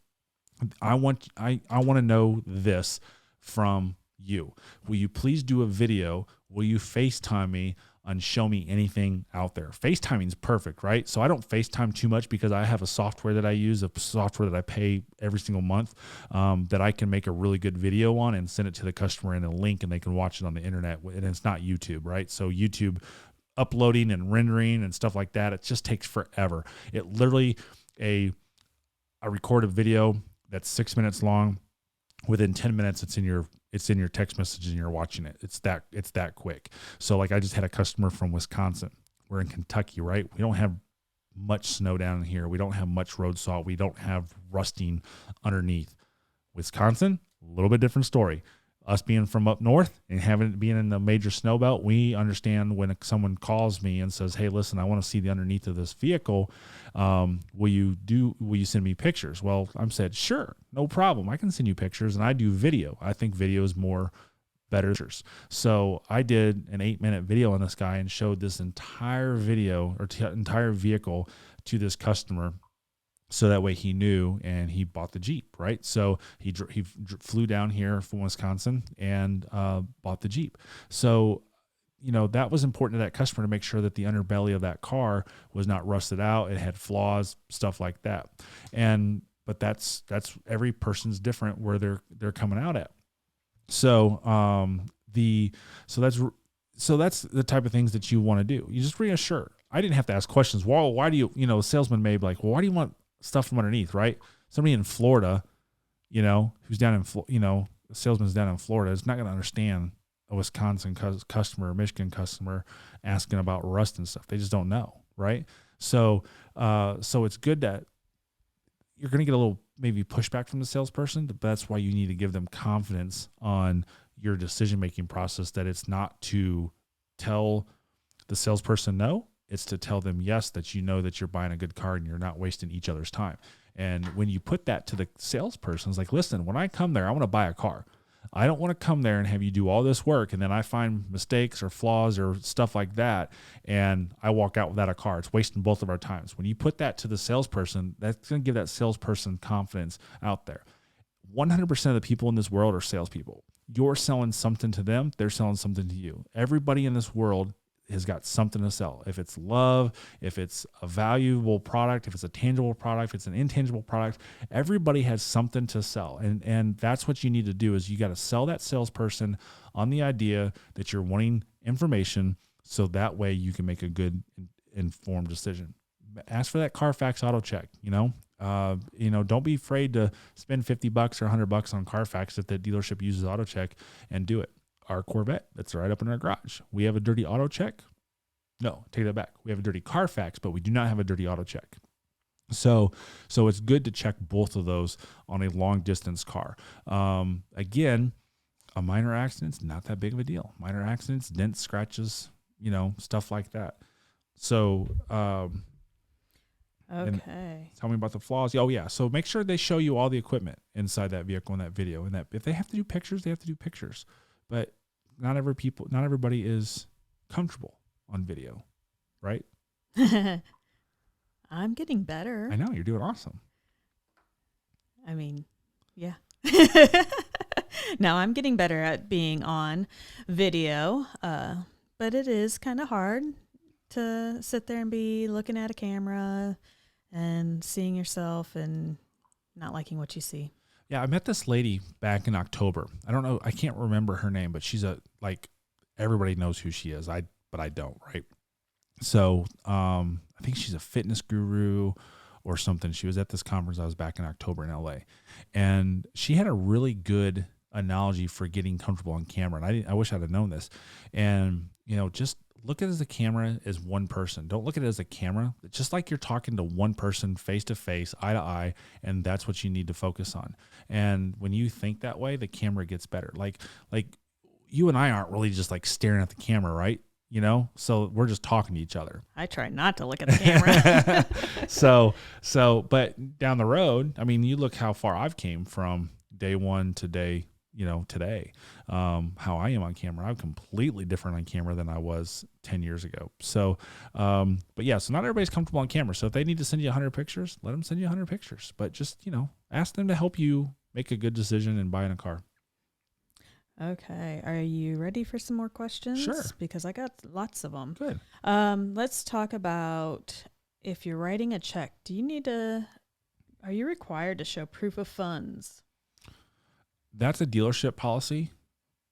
I want to know this from you. Will you please do a video? Will you FaceTime me and show me anything out there? FaceTiming is perfect, right? So I don't FaceTime too much because I have a software that I use, a software that I pay every single month, that I can make a really good video on and send it to the customer in a link, and they can watch it on the internet. And it's not YouTube, right? So YouTube uploading and rendering and stuff like that, it just takes forever. It literally, I record a video that's 6 minutes long. Within 10 minutes, it's in your text message and you're watching it. It's that quick. So like I just had a customer from Wisconsin. We're in Kentucky, right? We don't have much snow down here. We don't have much road salt. We don't have rusting underneath. Wisconsin, a little bit different story. Us being from up north and being in the major snow belt, we understand when someone calls me and says, hey, listen, I want to see the underneath of this vehicle. Will you send me pictures? Well, I'm said, sure, no problem. I can send you pictures, and I do video. I think video is better. So I did an 8-minute video on this guy and showed this entire video or entire vehicle to this customer. So that way he knew, and he bought the Jeep, right? So he flew down here from Wisconsin and bought the Jeep. So, that was important to that customer to make sure that the underbelly of that car was not rusted out. It had flaws, stuff like that. But that's every person's different where they're coming out at. So that's the type of things that you want to do. You just reassure. I didn't have to ask questions. Well, why do you, a salesman may be like, well, why do you want stuff from underneath, right? Somebody in Florida, who's down in, a salesman's down in Florida is not going to understand a Wisconsin customer or Michigan customer asking about rust and stuff. They just don't know, right? So it's good that you're going to get a little maybe pushback from the salesperson, but that's why you need to give them confidence on your decision-making process, that it's not to tell the salesperson no, it's to tell them yes, that you know that you're buying a good car and you're not wasting each other's time. And when you put that to the salesperson, it's like, listen, when I come there, I want to buy a car. I don't want to come there and have you do all this work and then I find mistakes or flaws or stuff like that and I walk out without a car. It's wasting both of our times. When you put that to the salesperson, that's going to give that salesperson confidence out there. 100% of the people in this world are salespeople. You're selling something to them, they're selling something to you. Everybody in this world has got something to sell. If it's love, if it's a valuable product, if it's a tangible product, if it's an intangible product, everybody has something to sell. And that's what you need to do, is you got to sell that salesperson on the idea that you're wanting information, so that way you can make a good informed decision. Ask for that Carfax auto check, don't be afraid to spend $50 or $100 on Carfax if the dealership uses auto check, and do it. Our Corvette, that's right up in our garage. We have a dirty auto check. No, take that back. We have a dirty Carfax, but we do not have a dirty auto check. So it's good to check both of those on a long distance car. Again, a minor accident's not that big of a deal. Minor accidents, dents, scratches, stuff like that. So, okay. Tell me about the flaws. Oh yeah. So make sure they show you all the equipment inside that vehicle in that video. And that if they have to do pictures, they have to do pictures. But not everybody is comfortable on video, right? I'm getting better. I know, you're doing awesome. I mean, yeah. No, I'm getting better at being on video, but it is kind of hard to sit there and be looking at a camera and seeing yourself and not liking what you see. Yeah, I met this lady back in October. I don't know, I can't remember her name, but she's everybody knows who she is. But I don't, right? So I think she's a fitness guru or something. She was at this conference. I was back in October in LA, and she had a really good analogy for getting comfortable on camera. And I wish I'd have known this. And, just look at it as a camera as one person. Don't look at it as a camera. It's just like you're talking to one person face to face, eye to eye, and that's what you need to focus on. And when you think that way, the camera gets better. Like you and I aren't really just like staring at the camera, right? So we're just talking to each other. I try not to look at the camera. But down the road, I mean, you look how far I've came from day one to day, today, how I am on camera. I'm completely different on camera than I was 10 years ago. So, but yeah, so not everybody's comfortable on camera. So if they need to send you 100 pictures, let them send you 100 pictures, but just, ask them to help you make a good decision in buying a car. Okay. Are you ready for some more questions? Sure. Because I got lots of them. Good. Let's talk about if you're writing a check, are you required to show proof of funds? That's a dealership policy,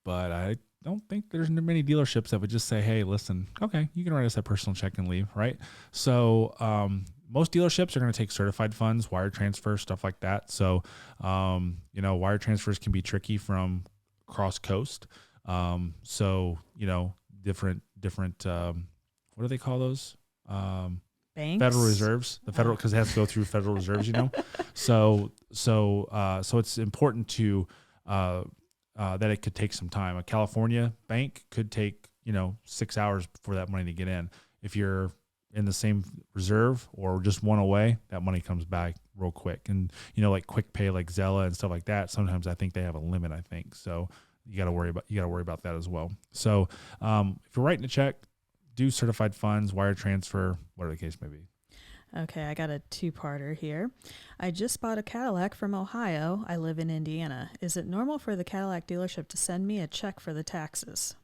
but I don't think there's many dealerships that would just say, hey, listen, okay, you can write us a personal check and leave, right? So most dealerships are going to take certified funds, wire transfer, stuff like that. So, wire transfers can be tricky from cross coast. So, different, what do they call those? Banks? Federal reserves, because it has to go through federal reserves, So it's important to, that it could take some time. A California bank could take, 6 hours for that money to get in. If you're in the same reserve or just one away, that money comes back real quick. And, like quick pay, like Zella and stuff like that, sometimes I think they have a limit, I think. So you got to worry about that as well. So if you're writing a check, do certified funds, wire transfer, whatever the case may be. Okay, I got a two-parter here. I just bought a Cadillac from Ohio. I live in Indiana. Is it normal for the Cadillac dealership to send me a check for the taxes?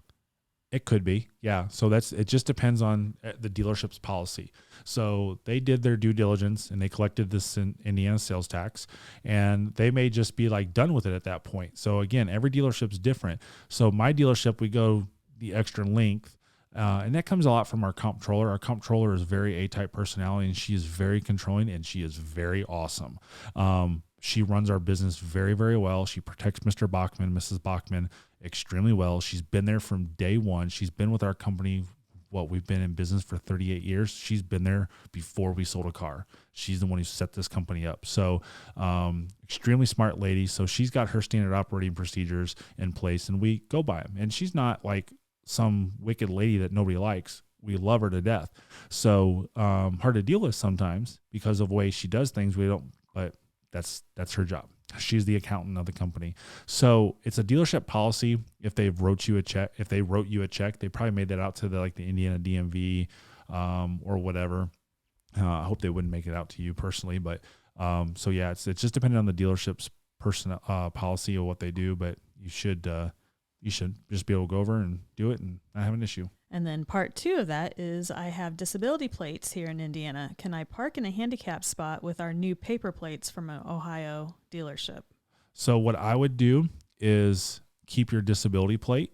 It could be, yeah. So it just depends on the dealership's policy. So they did their due diligence and they collected this in Indiana sales tax, and they may just be like done with it at that point. So again, every dealership's different. So my dealership, we go the extra length. And that comes a lot from our comptroller. Our comptroller is very A-type personality, and she is very controlling, and she is very awesome. She runs our business very, very well. She protects Mr. Bachman, Mrs. Bachman extremely well. She's been there from day one. She's been with our company. We've been in business for 38 years. She's been there before we sold a car. She's the one who set this company up. So extremely smart lady. So she's got her standard operating procedures in place, and we go by them. And she's not like some wicked lady that nobody likes. We love her to death. So hard to deal with sometimes because of the way she does things. But that's her job. She's the accountant of the company. So it's a dealership policy. If they wrote you a check, they probably made that out to the Indiana DMV or whatever. I hope they wouldn't make it out to you personally, but so yeah, it's just depending on the dealership's policy or what they do. But you should just be able to go over and do it and not have an issue. And then part two of that is I have disability plates here in Indiana. Can I park in a handicap spot with our new paper plates from an Ohio dealership? So what I would do is keep your disability plate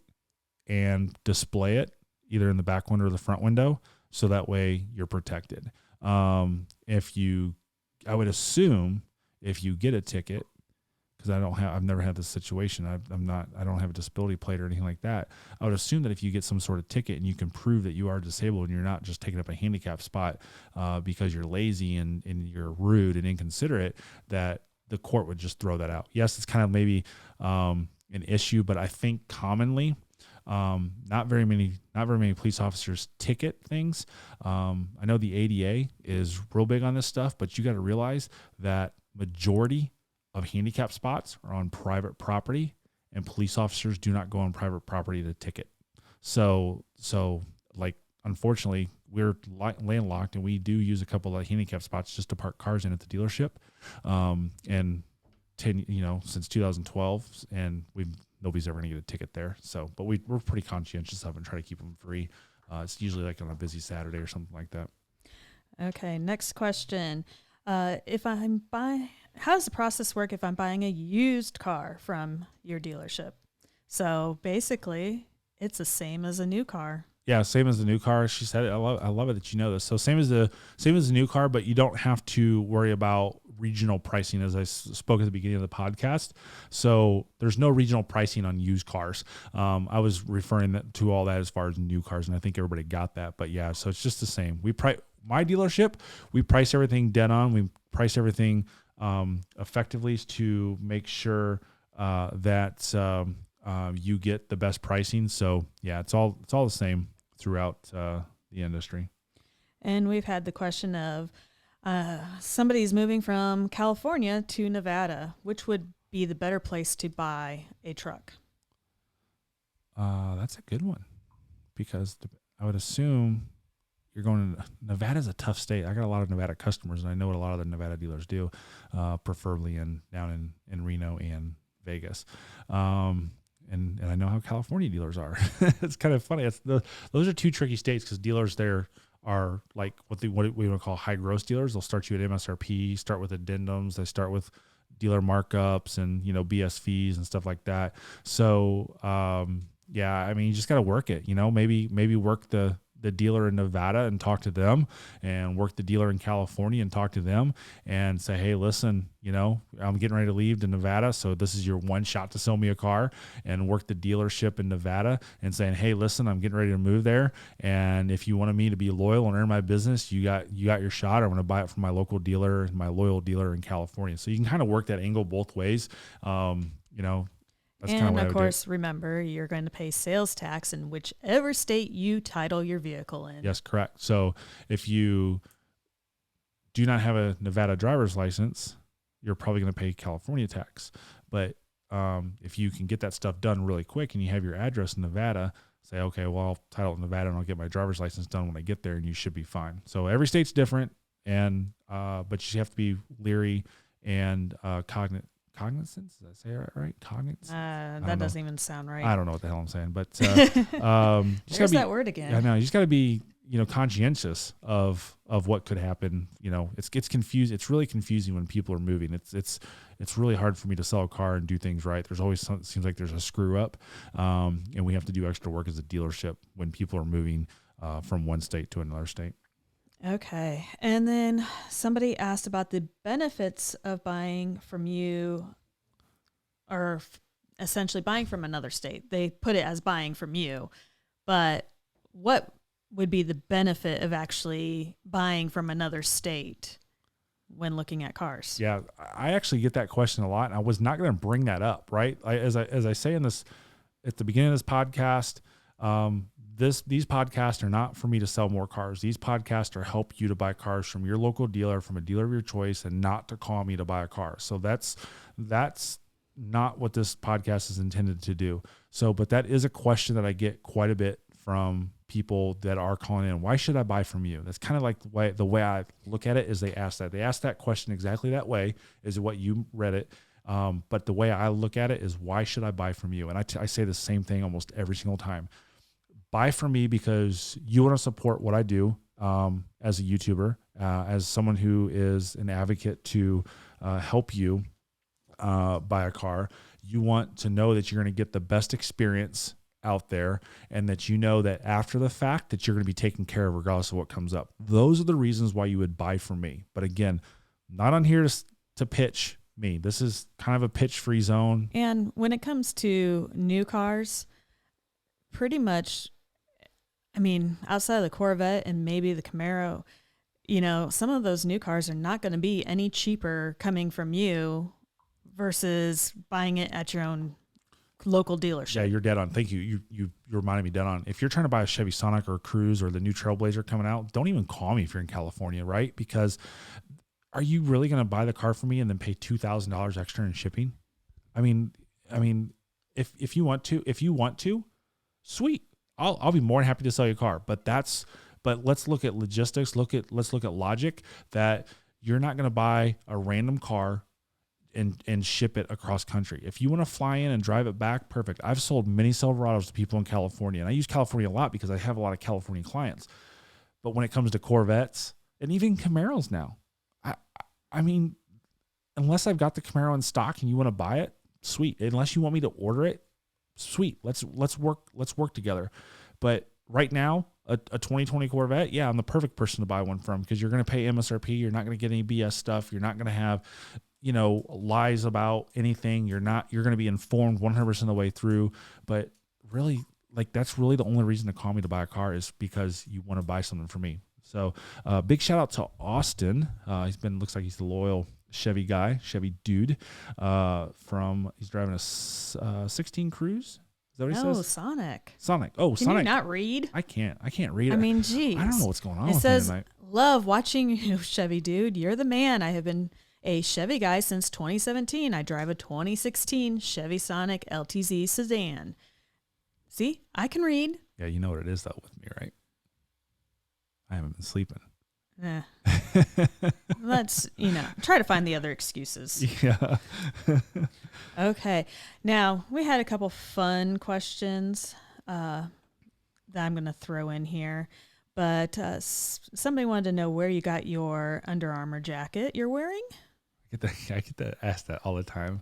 and display it either in the back window or the front window, so that way you're protected. I would assume if you get a ticket, because I've never had this situation. I don't have a disability plate or anything like that. I would assume that if you get some sort of ticket and you can prove that you are disabled and you're not just taking up a handicap spot because you're lazy and you're rude and inconsiderate, that the court would just throw that out. Yes, it's kind of maybe an issue, but I think commonly not very many police officers ticket things. I know the ADA is real big on this stuff, but you got to realize that majority of handicap spots are on private property, and police officers do not go on private property to ticket. So unfortunately, we're landlocked, and we do use a couple of handicap spots just to park cars in at the dealership. And since 2012, and nobody's ever gonna get a ticket there. So, but we're pretty conscientious of it and try to keep them free. It's usually like on a busy Saturday or something like that. Okay, next question. How does the process work if I'm buying a used car from your dealership? So basically, it's the same as a new car. Yeah, same as the new car. She said, I love it that you know this. So same as the new car, but you don't have to worry about regional pricing, as I spoke at the beginning of the podcast. So there's no regional pricing on used cars. I was referring to all that as far as new cars, and I think everybody got that. But yeah, so it's just the same. My dealership, we price everything dead on. We price everything effectively to make sure that you get the best pricing. So yeah, it's all the same throughout the industry. And we've had the question of somebody's moving from California to Nevada. Which would be the better place to buy a truck? That's a good one, because I would assume you're going to Nevada's a tough state. I got a lot of Nevada customers, and I know what a lot of the Nevada dealers do, preferably down in Reno and Vegas. And I know how California dealers are. It's kind of funny. Those are two tricky states, because dealers there are like what we would call high gross dealers. They'll start you at MSRP, start with addendums. They start with dealer markups and, BS fees and stuff like that. So, yeah, I mean, you just got to work it, maybe work the dealer in Nevada and talk to them, and work the dealer in California and talk to them and say, hey, listen, I'm getting ready to leave to Nevada, so this is your one shot to sell me a car. And work the dealership in Nevada and saying, hey, listen, I'm getting ready to move there, and if you wanted me to be loyal and earn my business, you got your shot. I'm going to buy it from my local dealer, my loyal dealer in California. So you can kind of work that angle both ways. That's and of course, remember, you're going to pay sales tax in whichever state you title your vehicle in. Yes, correct. So if you do not have a Nevada driver's license, you're probably going to pay California tax. But if you can get that stuff done really quick and you have your address in Nevada, say, okay, well, I'll title it in Nevada and I'll get my driver's license done when I get there, and you should be fine. So every state's different, and but you have to be leery and cognizant. Did I say it right? Cognizant? That doesn't even sound right. I don't know what the hell I'm saying, but there's that word again. I know, you just got to be conscientious of what could happen. It's confusing. It's really confusing when people are moving. It's really hard for me to sell a car and do things right. There's always seems like there's a screw up, and we have to do extra work as a dealership when people are moving from one state to another state. Okay. And then somebody asked about the benefits of buying from you, or essentially buying from another state. They put it as buying from you, but what would be the benefit of actually buying from another state when looking at cars? Yeah, I actually get that question a lot, and I was not going to bring that up, right? As I say in this at the beginning of this podcast, these podcasts are not for me to sell more cars. These podcasts are help you to buy cars from your local dealer, from a dealer of your choice, and not to call me to buy a car. So that's not what this podcast is intended to do. So, but that is a question that I get quite a bit from people that are calling in. Why should I buy from you? That's kind of like the way I look at it is they ask that. They ask that question exactly that way, is what you read it. But the way I look at it is, why should I buy from you? And I say the same thing almost every single time. Buy from me because you want to support what I do as a YouTuber, as someone who is an advocate to help you buy a car. You want to know that you're going to get the best experience out there, and that you know that after the fact that you're going to be taken care of regardless of what comes up. Those are the reasons why you would buy from me. But again, not on here to pitch me. This is kind of a pitch-free zone. And when it comes to new cars, pretty much, I mean, outside of the Corvette and maybe the Camaro, some of those new cars are not going to be any cheaper coming from you versus buying it at your own local dealership. Yeah, you're dead on. Thank you. You reminded me dead on. If you're trying to buy a Chevy Sonic or a Cruze or the new Trailblazer coming out, don't even call me if you're in California, right? Because are you really going to buy the car from me and then pay $2,000 extra in shipping? I mean, if you want to, sweet. I'll be more than happy to sell you a car. But let's look at logistics. Let's look at logic, that you're not going to buy a random car and ship it across country. If you want to fly in and drive it back, perfect. I've sold many Silverados to people in California, and I use California a lot because I have a lot of California clients. But when it comes to Corvettes and even Camaros now, I mean, unless I've got the Camaro in stock and you want to buy it, sweet. Unless you want me to order it, sweet. Let's work together. But right now, a 2020 Corvette, yeah, I'm the perfect person to buy one from, because you're going to pay MSRP. You're not going to get any BS stuff. You're not going to have, lies about anything. You're going to be informed 100% of the way through. But really, like, that's really the only reason to call me to buy a car, is because you want to buy something for me. So big shout out to Austin. Looks like he's the loyal Chevy guy, Chevy Dude. He's driving a 16 Cruise. Is that what he says? Sonic. Oh, Can Sonic. you not read? I can't read it. I mean, geez. I don't know what's going on It with says, me tonight. love watching you, Chevy Dude. You're the man. I have been a Chevy guy since 2017. I drive a 2016 Chevy Sonic LTZ sedan. See, I can read. Yeah, you know what it is, though, with me, right? I haven't been sleeping. Let's, try to find the other excuses. Yeah. Okay. Now, we had a couple fun questions that I'm going to throw in here. But somebody wanted to know where you got your Under Armour jacket you're wearing. I get asked that all the time.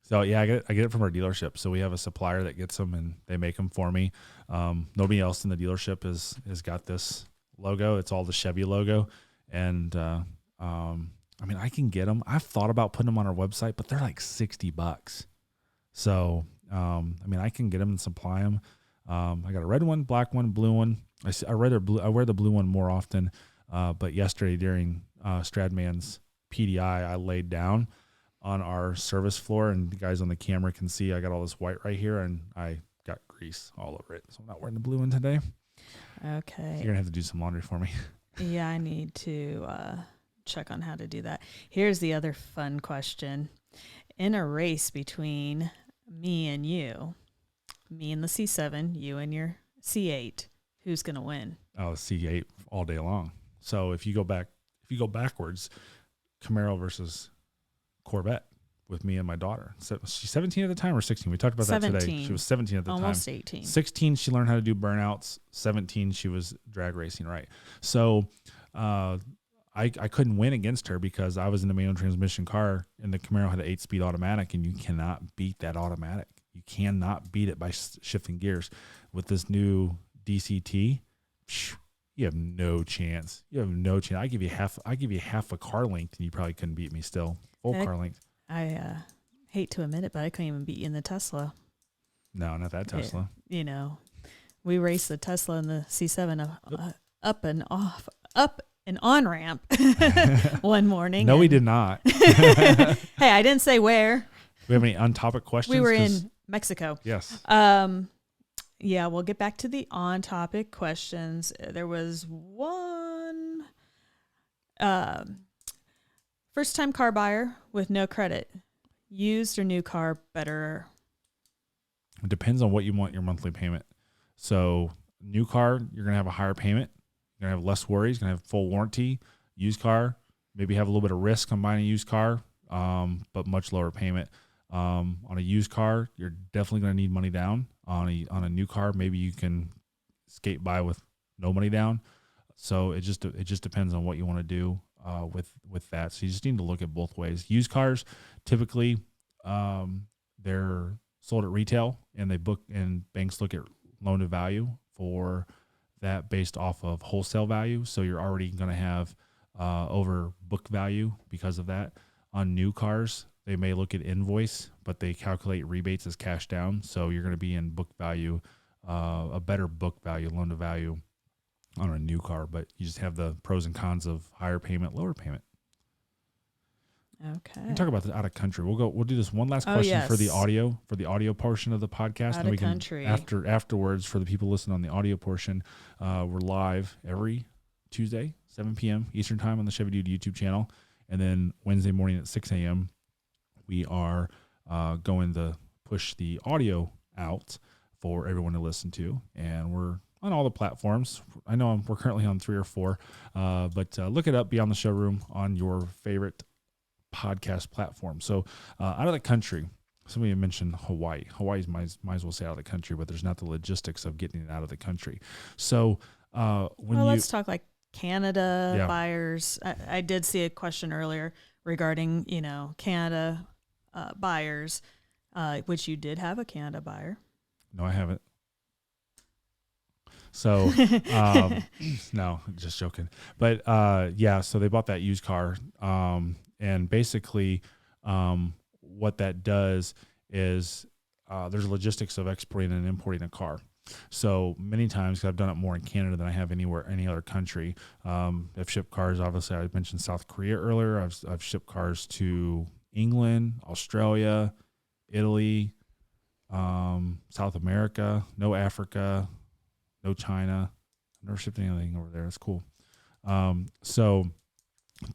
So yeah, I get it from our dealership. So we have a supplier that gets them, and they make them for me. Nobody else in the dealership has got this logo. It's all the Chevy logo. And, I can get them. I've thought about putting them on our website, but they're like $60. So, I can get them and supply them. I got a red one, black one, blue one. I wear the blue one more often. But yesterday during, Stradman's PDI, I laid down on our service floor, and the guys on the camera can see I got all this white right here, and I got grease all over it. So I'm not wearing the blue one today. Okay. You're going to have to do some laundry for me. Yeah, I need to check on how to do that. Here's the other fun question. In a race between me and you, me and the C7, you and your C8, who's going to win? Oh, C8 all day long. So if you go backwards, Camaro versus Corvette with me and my daughter. So she's 17 at the time or 16? We talked about 17. That today. She was 17 at the Almost time. 18. 16, she learned how to do burnouts. 17, she was drag racing, right? So I couldn't win against her because I was in the manual transmission car, and the Camaro had an 8-speed automatic, and you cannot beat that automatic. You cannot beat it by shifting gears. With this new DCT, you have no chance. I give you half a car length, and you probably couldn't beat me still. Full car length. I hate to admit it, but I couldn't even beat you in the Tesla. No, not that Tesla. We raced the Tesla and the C7 up and on ramp one morning. No, we did not. Hey, I didn't say where. We have any on-topic questions? We were in Mexico. Yes. Yeah, we'll get back to the on-topic questions. There was one. First-time car buyer with no credit. Used or new car better? It depends on what you want your monthly payment. So new car, you're going to have a higher payment. You're going to have less worries. You're going to have full warranty. Used car, maybe have a little bit of risk on buying a used car, but much lower payment. On a used car, you're definitely going to need money down. On a new car, maybe you can skate by with no money down. So it just depends on what you want to do with that. So you just need to look at both ways. Used cars, typically, they're sold at retail, and banks look at loan to value for that based off of wholesale value. So you're already going to have over book value because of that. On new cars, they may look at invoice, but they calculate rebates as cash down. So you're going to be in book value, a better book value, loan to value on a new car. But you just have the pros and cons of higher payment, lower payment. Okay. We can talk about this out of country. We'll do this one last question for the audio portion of the podcast. Out and we of country. Can afterwards for the people listening on the audio portion, we're live every Tuesday, 7 p.m. Eastern time on the Chevy Dude YouTube channel. And then Wednesday morning at 6 a.m., we are going to push the audio out for everyone to listen to. And we're on all the platforms. I know we're currently on 3 or 4, but look it up Beyond the Showroom on your favorite podcast platform. So out of the country, somebody mentioned Hawaii. Hawaii's might as well say out of the country, but there's not the logistics of getting it out of the country. So let's talk like Canada buyers. I did see a question earlier regarding, Canada buyers, which you did have a Canada buyer. No, I haven't. So, no, just joking. But yeah, so they bought that used car. And basically, what that does is there's logistics of exporting and importing a car. So many times, 'cause I've done it more in Canada than I have any other country. I've shipped cars. Obviously, I mentioned South Korea earlier. I've shipped cars to England, Australia, Italy, South America, no Africa, no China. I've never shipped anything over there. That's cool. So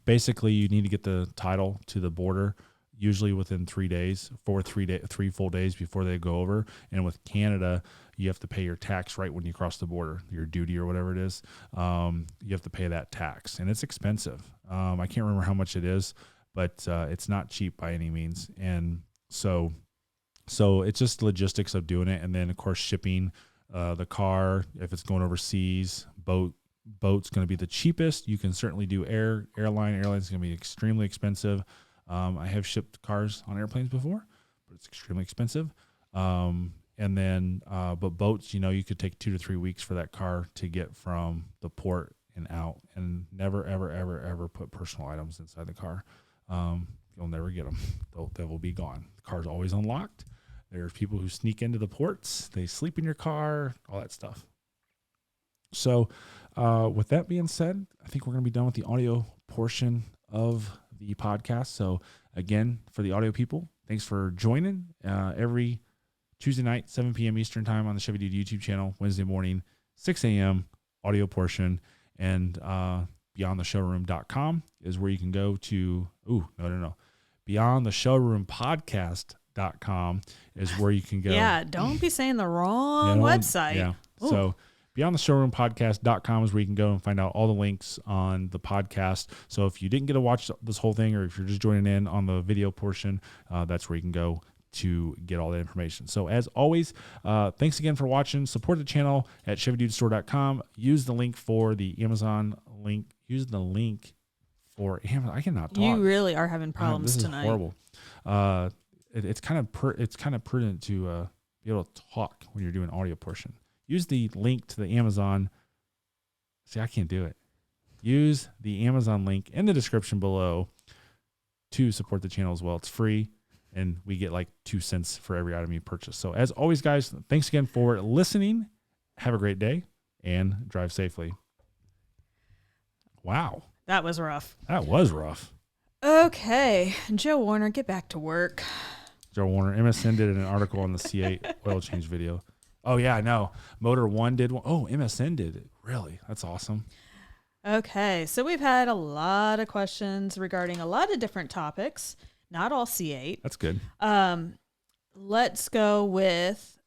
basically, you need to get the title to the border usually within 3 days, 3 full days before they go over. And with Canada, you have to pay your tax right when you cross the border, your duty or whatever it is. You have to pay that tax, and it's expensive. I can't remember how much it is, but it's not cheap by any means. And so it's just logistics of doing it. And then, of course, shipping the car, if it's going overseas, boat's going to be the cheapest. You can certainly do airline. Airline's going to be extremely expensive. I have shipped cars on airplanes before, but it's extremely expensive. And then, but boats, you could take 2 to 3 weeks for that car to get from the port and out, and never, ever, ever, ever put personal items inside the car. You'll never get them. They will be gone. The car's always unlocked. There's people who sneak into the ports. They sleep in your car, all that stuff. So with that being said, I think we're going to be done with the audio portion of the podcast. So again, for the audio people, thanks for joining every Tuesday night, 7 p.m. Eastern time on the Chevy Dude YouTube channel, Wednesday morning, 6 a.m. audio portion, and beyondtheshowroom.com is where you can go to, beyondtheshowroompodcast.com is where you can go. Yeah, don't be saying the wrong website. Yeah. Ooh. So beyondtheshowroompodcast.com is where you can go and find out all the links on the podcast. So if you didn't get to watch this whole thing, or if you're just joining in on the video portion, that's where you can go to get all that information. So as always, thanks again for watching. Support the channel at ChevyDudeStore.com. Use the link for the Amazon link. Use the link for Amazon. I cannot talk. You really are having problems tonight. This is horrible. It's kind of prudent to be able to talk when you're doing audio portion. Use the link to the Amazon. See, I can't do it. Use the Amazon link in the description below to support the channel as well. It's free, and we get like 2 cents for every item you purchase. So as always, guys, thanks again for listening. Have a great day and drive safely. Wow. That was rough. That was rough. Okay. Joe Warner, get back to work. Joe Warner. MSN did an article on the C8 oil change video. Oh, yeah, I know. Motor One did one. Oh, MSN did it. Really? That's awesome. Okay. So we've had a lot of questions regarding a lot of different topics. Not all C8. That's good. Let's go with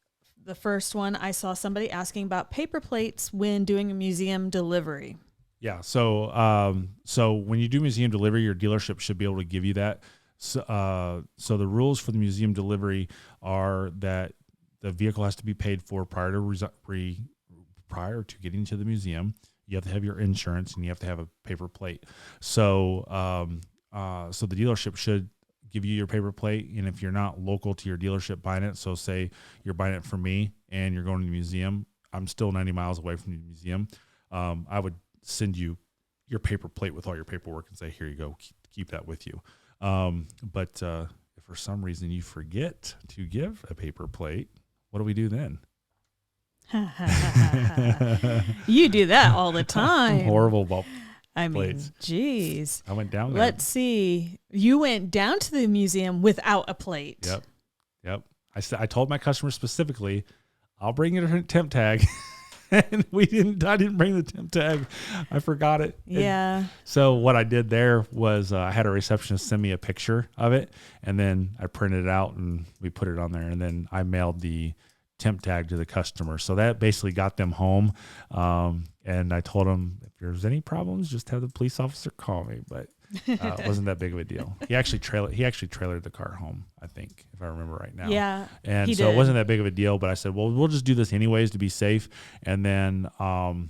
the first one. I saw somebody asking about paper plates when doing a museum delivery. Yeah. So when you do museum delivery, your dealership should be able to give you that. So the rules for the museum delivery are that the vehicle has to be paid for prior to getting to the museum. You have to have your insurance, and you have to have a paper plate. So the dealership should give you your paper plate. And if you're not local to your dealership buying it, so say you're buying it from me and you're going to the museum, I'm still 90 miles away from the museum. I would send you your paper plate with all your paperwork and say, here you go, keep that with you. But if for some reason you forget to give a paper plate, what do we do then? You do that all the time. I'm horrible about plates. Geez. I went down there. Let's see. You went down to the museum without a plate. Yep. I told my customer specifically, I'll bring you a temp tag. And I didn't bring the temp tag. I forgot it. Yeah. And so what I did there was I had a receptionist send me a picture of it, and then I printed it out and we put it on there, and then I mailed the temp tag to the customer. So that basically got them home. And I told them, if there's any problems, just have the police officer call me. But it wasn't that big of a deal. He actually trailered the car home, I think, if I remember right now. Yeah. And so it wasn't that big of a deal, but I said, well, we'll just do this anyways to be safe. And then I'll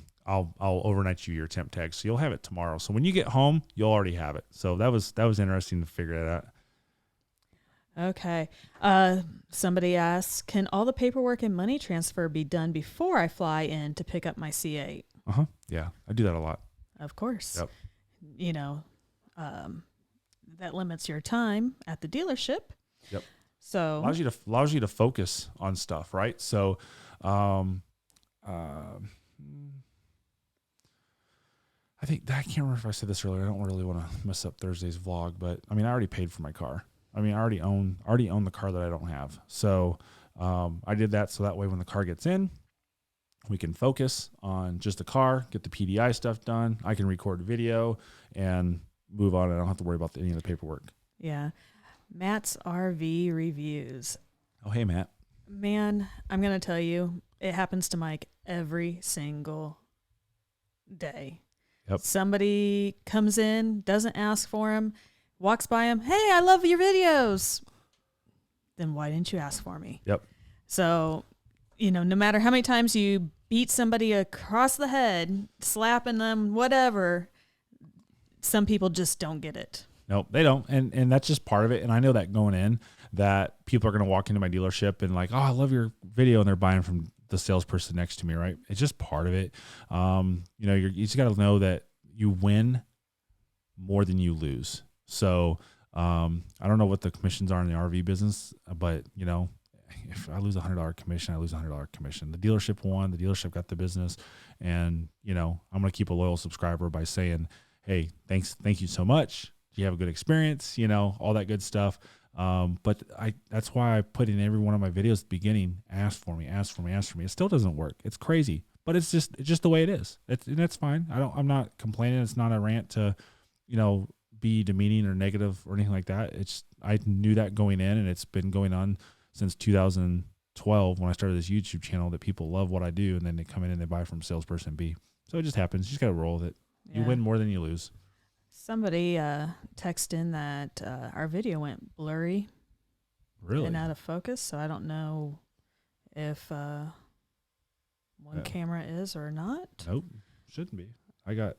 overnight you your temp tag. So you'll have it tomorrow. So when you get home, you'll already have it. So that was interesting to figure that out. Okay. Somebody asks, can all the paperwork and money transfer be done before I fly in to pick up my C8? Yeah, I do that a lot. Of course. Yep. You know, that limits your time at the dealership. Yep. So allows you to focus on stuff, right? So, I think I can't remember if I said this earlier. I don't really want to mess up Thursday's vlog, but I mean, I already paid for my car. I mean, I already own the car that I don't have. So, I did that so that way when the car gets in, we can focus on just the car, get the PDI stuff done. I can record video and move on. I don't have to worry about any of the paperwork. Yeah. Matt's RV reviews. Oh, hey, Matt. Man, I'm going to tell you, it happens to Mike every single day. Yep. Somebody comes in, doesn't ask for him, walks by him. Hey, I love your videos. Then why didn't you ask for me? Yep. So, no matter how many times you beat somebody across the head, slapping them, whatever, some people just don't get it. No, they don't. And that's just part of it. And I know that going in that people are going to walk into my dealership and like, oh, I love your video. And they're buying from the salesperson next to me, right? It's just part of it. You just got to know that you win more than you lose. So I don't know what the commissions are in the RV business, but if I lose $100 commission, I lose $100 commission. The dealership won. The dealership got the business, and I'm going to keep a loyal subscriber by saying, hey, thank you so much. You have a good experience, all that good stuff. But that's why I put in every one of my videos at the beginning, ask for me. It still doesn't work. It's crazy, but it's just the way it is. That's fine. I'm not complaining. It's not a rant to, be demeaning or negative or anything like that. I knew that going in, and it's been going on since 2012 when I started this YouTube channel, that people love what I do, and then they come in and they buy from salesperson B. So it just happens. You just got to roll with it. Yeah. You win more than you lose. Somebody texted in that our video went blurry, really, and out of focus. So I don't know if one camera is or not. Nope, shouldn't be. I got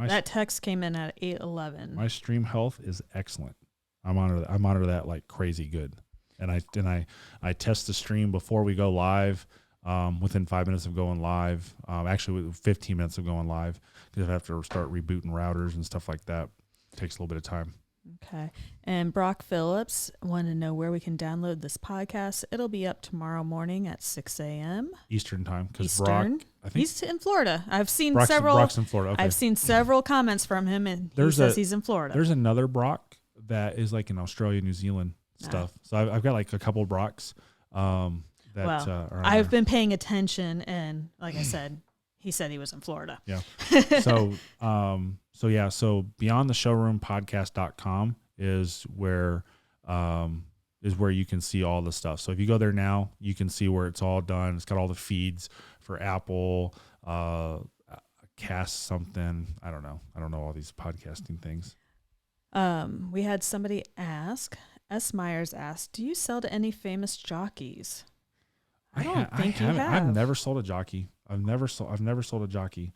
that text came in at 8:11. My stream health is excellent. I monitor that like crazy good, and I test the stream before we go live. Within 5 minutes of going live, actually 15 minutes of going live, because I have to start rebooting routers and stuff like that. It takes a little bit of time. Okay. And Brock Phillips wanted to know where we can download this podcast. It'll be up tomorrow morning at 6 a.m. Eastern time. Because Brock, I think he's in Florida. I've seen Brock's in Florida. Okay. I've seen several comments from him, and he says he's in Florida. There's another Brock that is like in Australia, New Zealand stuff. So I've got like a couple Brocks. I've been paying attention, and like I said, he said he was in Florida. Yeah. So Beyond the Showroom Podcast.com is where you can see all the stuff. So if you go there now, you can see where it's all done. It's got all the feeds for Apple, Cast something. I don't know all these podcasting things. We had somebody ask, S. Myers asked, do you sell to any famous jockeys? I don't think you have. I've never sold a jockey. I've never sold a jockey.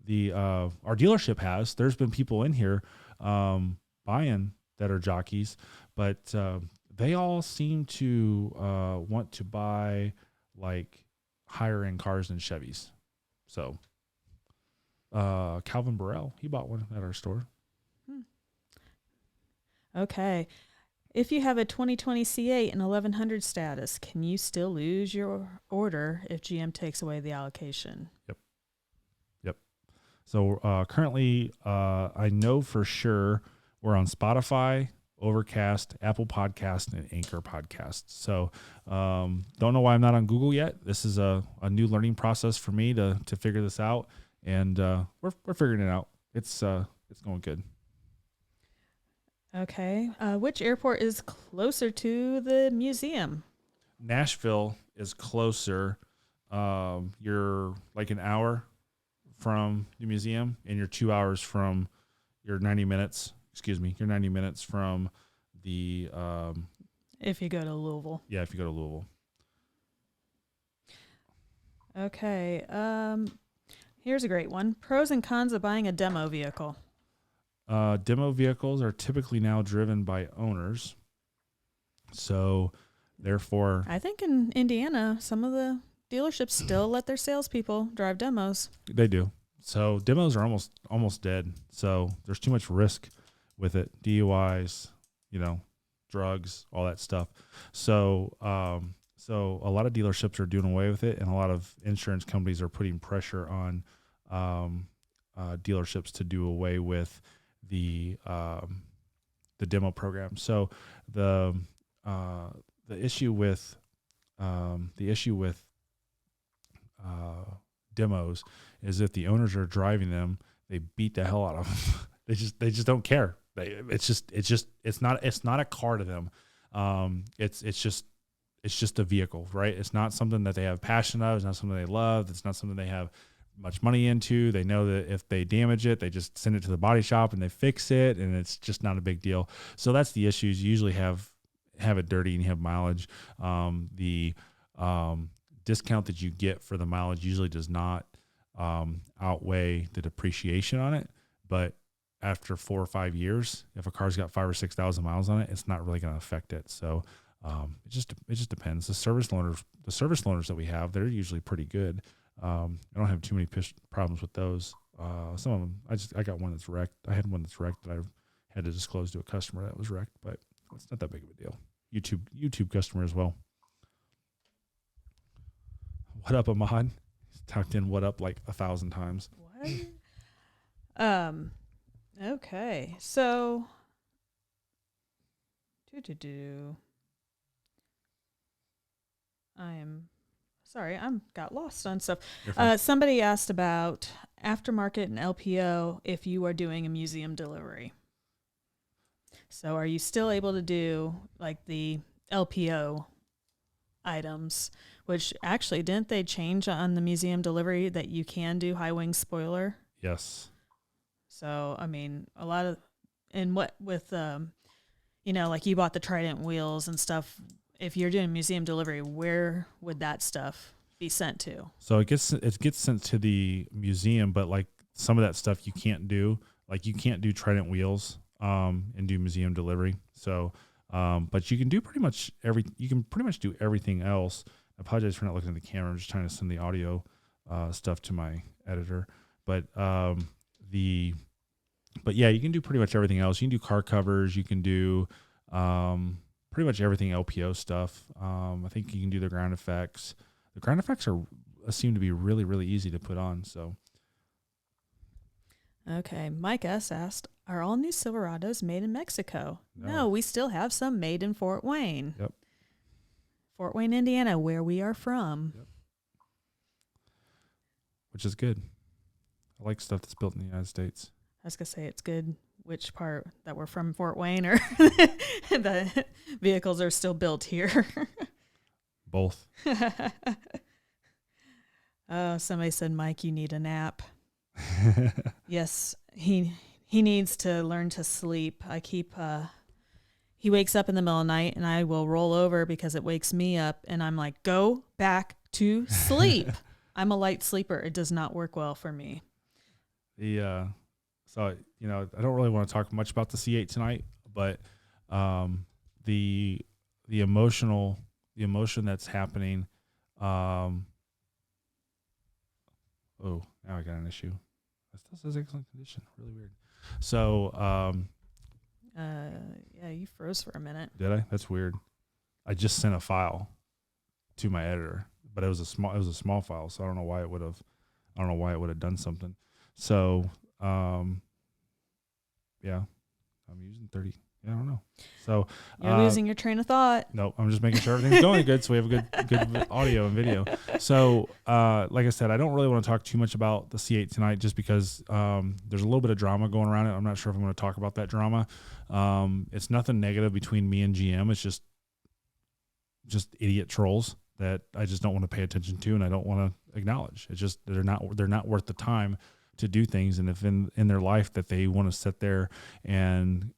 Our dealership has. There's been people in here buying that are jockeys, but they all seem to want to buy like higher end cars than Chevys. So Calvin Burrell, he bought one at our store. Okay. If you have a 2020 C8 and 1100 status, can you still lose your order if GM takes away the allocation? Yep. So currently, I know for sure we're on Spotify, Overcast, Apple Podcast, and Anchor Podcast. So don't know why I'm not on Google yet. This is a new learning process for me to figure this out, and we're figuring it out. It's going good. Okay. Which airport is closer to the museum? Nashville is closer. You're like an hour from the museum, and you're 2 hours from your 90 minutes. You're 90 minutes from the. If you go to Louisville. Yeah, if you go to Louisville. Okay. Here's a great one. Pros and cons of buying a demo vehicle. Demo vehicles are typically now driven by owners. So therefore, I think in Indiana, some of the dealerships still let their salespeople drive demos. they do. So demos are almost dead. So there's too much risk with it. DUIs, drugs, all that stuff. So so a lot of dealerships are doing away with it, and a lot of insurance companies are putting pressure on dealerships to do away with the demo program. So the issue with demos is if the owners are driving them, they beat the hell out of them. they just don't care. It's not a car to them. It's just a vehicle, right? It's not something that they have passion of. It's not something they love. It's not something they have much money into. They know that if they damage it, they just send it to the body shop and they fix it, and it's just not a big deal. So that's the issues. You usually have it dirty and you have mileage. The discount that you get for the mileage usually does not outweigh the depreciation on it. But after 4 or 5 years, if a car's got 5,000 or 6,000 miles on it, it's not really going to affect it. So it just depends. The service loaners that we have, they're usually pretty good. I don't have too many problems with those. Some of them, I got one that's wrecked. I had one that's wrecked that I had to disclose to a customer that was wrecked, but it's not that big of a deal. YouTube customer as well. What up, Ahmad? He's tucked in what up like 1,000 times. What? Okay. So I'm got lost on stuff. Somebody asked about aftermarket and LPO if you are doing a museum delivery. So are you still able to do like the LPO items, which actually didn't they change on the museum delivery that you can do high wing spoiler? Yes. So, I mean, a lot of, and what with, like you bought the Trident wheels and stuff. If you're doing museum delivery, where would that stuff be sent to? So it gets sent to the museum, but like some of that stuff you can't do. Like you can't do Trident wheels and do museum delivery. So, but you can do pretty much do everything else. I apologize for not looking at the camera. I'm just trying to send the audio stuff to my editor. But yeah, you can do pretty much everything else. You can do car covers. You can do pretty much everything LPO stuff. I think you can do the ground effects. The ground effects seem to be really, really easy to put on. So, okay. Mike S. asked, are all new Silverados made in Mexico? No, we still have some made in Fort Wayne. Yep. Fort Wayne, Indiana, where we are from. Yep. Which is good. I like stuff that's built in the United States. I was going to say it's good which part that we're from Fort Wayne or the vehicles are still built here. Both. Oh, somebody said, Mike, you need a nap. Yes, he needs to learn to sleep. He wakes up in the middle of the night and I will roll over because it wakes me up and I'm like, go back to sleep. I'm a light sleeper. It does not work well for me. So, I don't really want to talk much about the C8 tonight, but the emotion that's happening. Oh, now I got an issue. That still says excellent condition. Really weird. So, yeah, you froze for a minute. Did I? That's weird. I just sent a file to my editor, but it was a small file, so I don't know why it would have done something. So, yeah, I'm using 30. Yeah, I don't know. So you're losing your train of thought. No, I'm just making sure everything's going good, so we have a good audio and video. So, like I said, I don't really want to talk too much about the C8 tonight, just because there's a little bit of drama going around it. I'm not sure if I'm going to talk about that drama. It's nothing negative between me and GM. It's just idiot trolls that I just don't want to pay attention to, and I don't want to acknowledge. It's just they're not worth the time to do things, and if in their life that they want to sit there and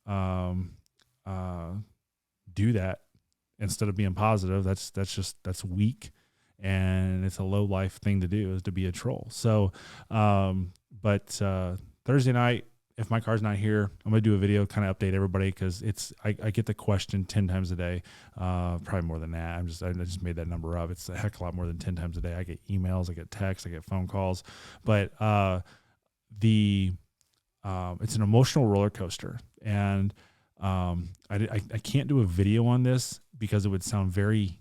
do that instead of being positive, that's weak, and it's a low life thing to do, is to be a troll. So, but Thursday night if my car's not here, I'm going to do a video, kind of update everybody. Cause I get the question 10 times a day. Probably more than that. I just made that number up. It's a heck of a lot more than 10 times a day. I get emails, I get texts, I get phone calls, but, it's an emotional roller coaster. And, I can't do a video on this because it would sound very,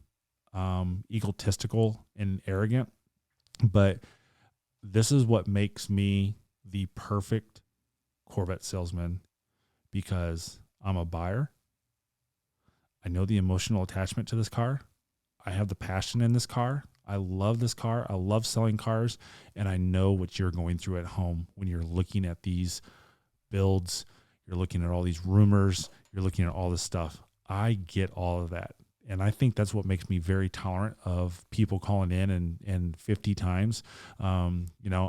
egotistical and arrogant, but this is what makes me the perfect Corvette salesman, because I'm a buyer. I know the emotional attachment to this car. I have the passion in this car. I love this car. I love selling cars. And I know what you're going through at home when you're looking at these builds, you're looking at all these rumors, you're looking at all this stuff. I get all of that. And I think that's what makes me very tolerant of people calling in and 50 times. I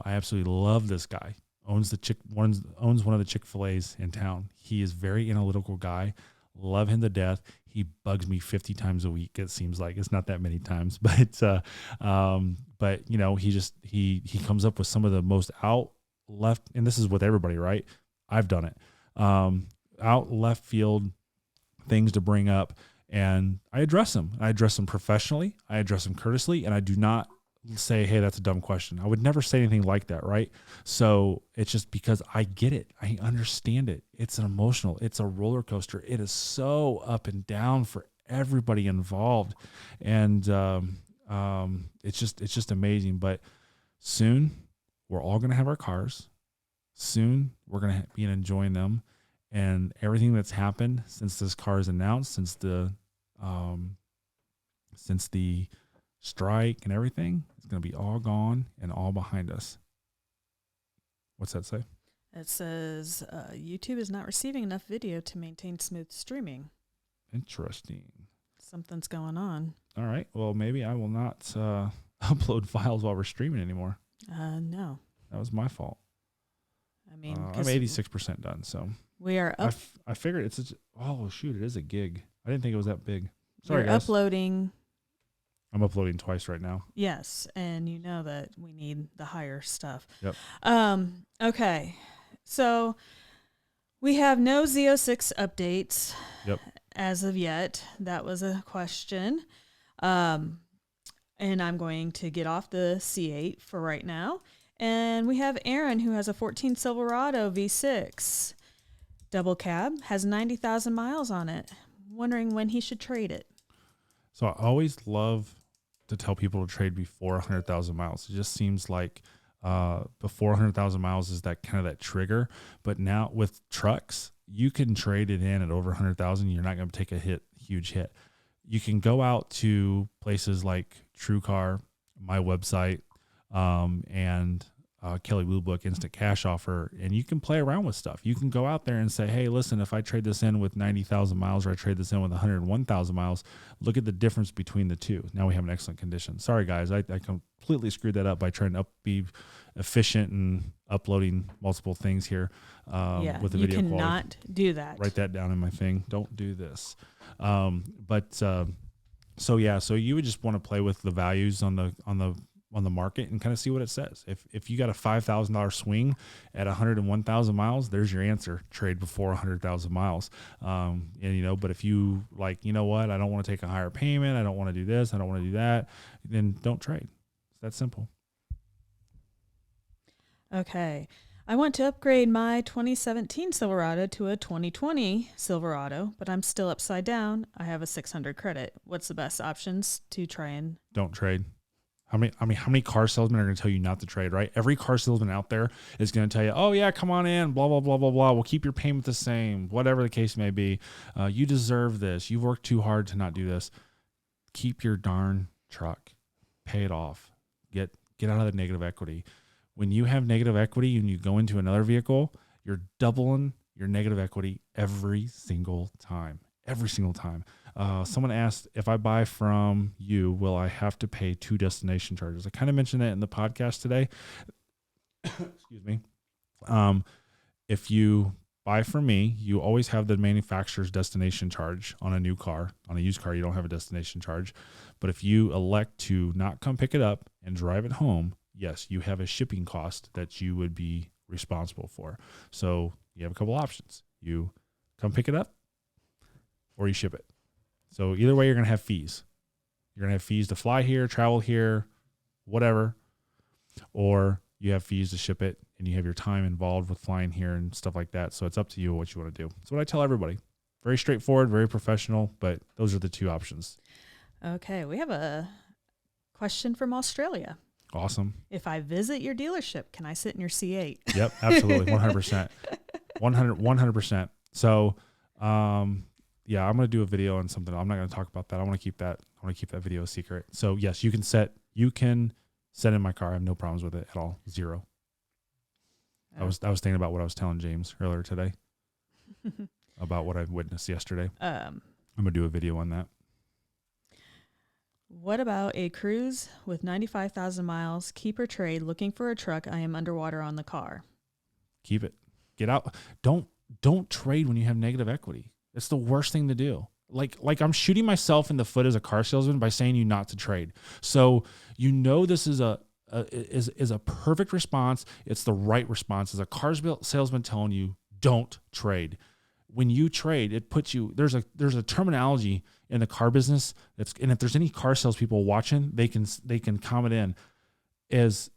absolutely love this guy. Owns one of the Chick-fil-A's in town. He is a very analytical guy. Love him to death. He bugs me 50 times a week. It seems like it's not that many times, but he comes up with some of the most out left, and this is with everybody, right? I've done it. Out left field things to bring up, and I address them. I address them professionally. I address them courteously, and I do not say, hey, that's a dumb question. I would never say anything like that, right? So it's just because I get it. I understand it. It's an emotional. It's a roller coaster. It is so up and down for everybody involved, and it's just amazing. But soon we're all going to have our cars. Soon we're going to be enjoying them, and everything that's happened since this car is announced, since the strike and everything, it's going to be all gone and all behind us. What's that say? It says YouTube is not receiving enough video to maintain smooth streaming. Interesting. Something's going on. All right. Well, maybe I will not upload files while we're streaming anymore. No. That was my fault. I mean, I'm 86% done. So we are up. I figured it is a gig. I didn't think it was that big. Sorry, You're guys. uploading. I'm uploading twice right now. Yes, and you know that we need the higher stuff. Yep. Okay, so we have no Z06 updates. Yep. As of yet. That was a question. And I'm going to get off the C8 for right now. And we have Aaron, who has a 14 Silverado V6 double cab, has 90,000 miles on it. Wondering when he should trade it. So I always love to tell people to trade before 100,000 miles. It just seems like before 100,000 miles is that kind of that trigger. But now with trucks, you can trade it in at over 100,000. You're not going to take a huge hit. You can go out to places like TrueCar, my website, and Kelly Blue Book Instant Cash Offer, and you can play around with stuff. You can go out there and say, hey, listen, if I trade this in with 90,000 miles or I trade this in with 101,000 miles, look at the difference between the two. Now we have an excellent condition. Sorry, guys, I completely screwed that up by trying to be efficient and uploading multiple things here with the video quality. You cannot do that. Write that down in my thing. Don't do this. So you would just want to play with the values on the market and kind of see what it says. If you got a $5,000 swing at 101,000 miles, there's your answer. Trade before 100,000 miles. But if you like, you know what, I don't want to take a higher payment. I don't want to do this. I don't want to do that. Then don't trade. It's that simple. Okay. I want to upgrade my 2017 Silverado to a 2020 Silverado, but I'm still upside down. I have a 600 credit. What's the best options to try and... Don't trade. How many car salesmen are going to tell you not to trade, right? Every car salesman out there is going to tell you, oh yeah, come on in, blah, blah, blah, blah, blah. We'll keep your payment the same, whatever the case may be. You deserve this. You've worked too hard to not do this. Keep your darn truck. Pay it off. Get out of the negative equity. When you have negative equity and you go into another vehicle, you're doubling your negative equity every single time. Every single time. Someone asked, if I buy from you, will I have to pay 2 destination charges? I kind of mentioned that in the podcast today. Excuse me. If you buy from me, you always have the manufacturer's destination charge on a new car. On a used car, you don't have a destination charge. But if you elect to not come pick it up and drive it home, yes, you have a shipping cost that you would be responsible for. So you have a couple options. You come pick it up or you ship it. So either way, you're going to have fees. You're going to have fees to fly here, travel here, whatever, or you have fees to ship it and you have your time involved with flying here and stuff like that. So it's up to you what you want to do. That's what I tell everybody. Very straightforward, very professional, but those are the two options. Okay. We have a question from Australia. Awesome. If I visit your dealership, can I sit in your C8? Yep, absolutely. 100%. 100%. So, yeah, I'm going to do a video on something. I'm not going to talk about that. I want to keep that video a secret. So yes, you can set in my car. I have no problems with it at all. Zero. I was thinking about what I was telling James earlier today about what I witnessed yesterday. I'm going to do a video on that. What about a cruise with 95,000 miles, keep or trade, looking for a truck? I am underwater on the car. Keep it. Get out. Don't trade when you have negative equity. It's the worst thing to do. Like I'm shooting myself in the foot as a car salesman by saying you not to trade. So this is a perfect response. It's the right response. As a car salesman telling you, don't trade. When you trade, it puts you, there's a terminology in the car business and if there's any car salespeople watching, they can comment in is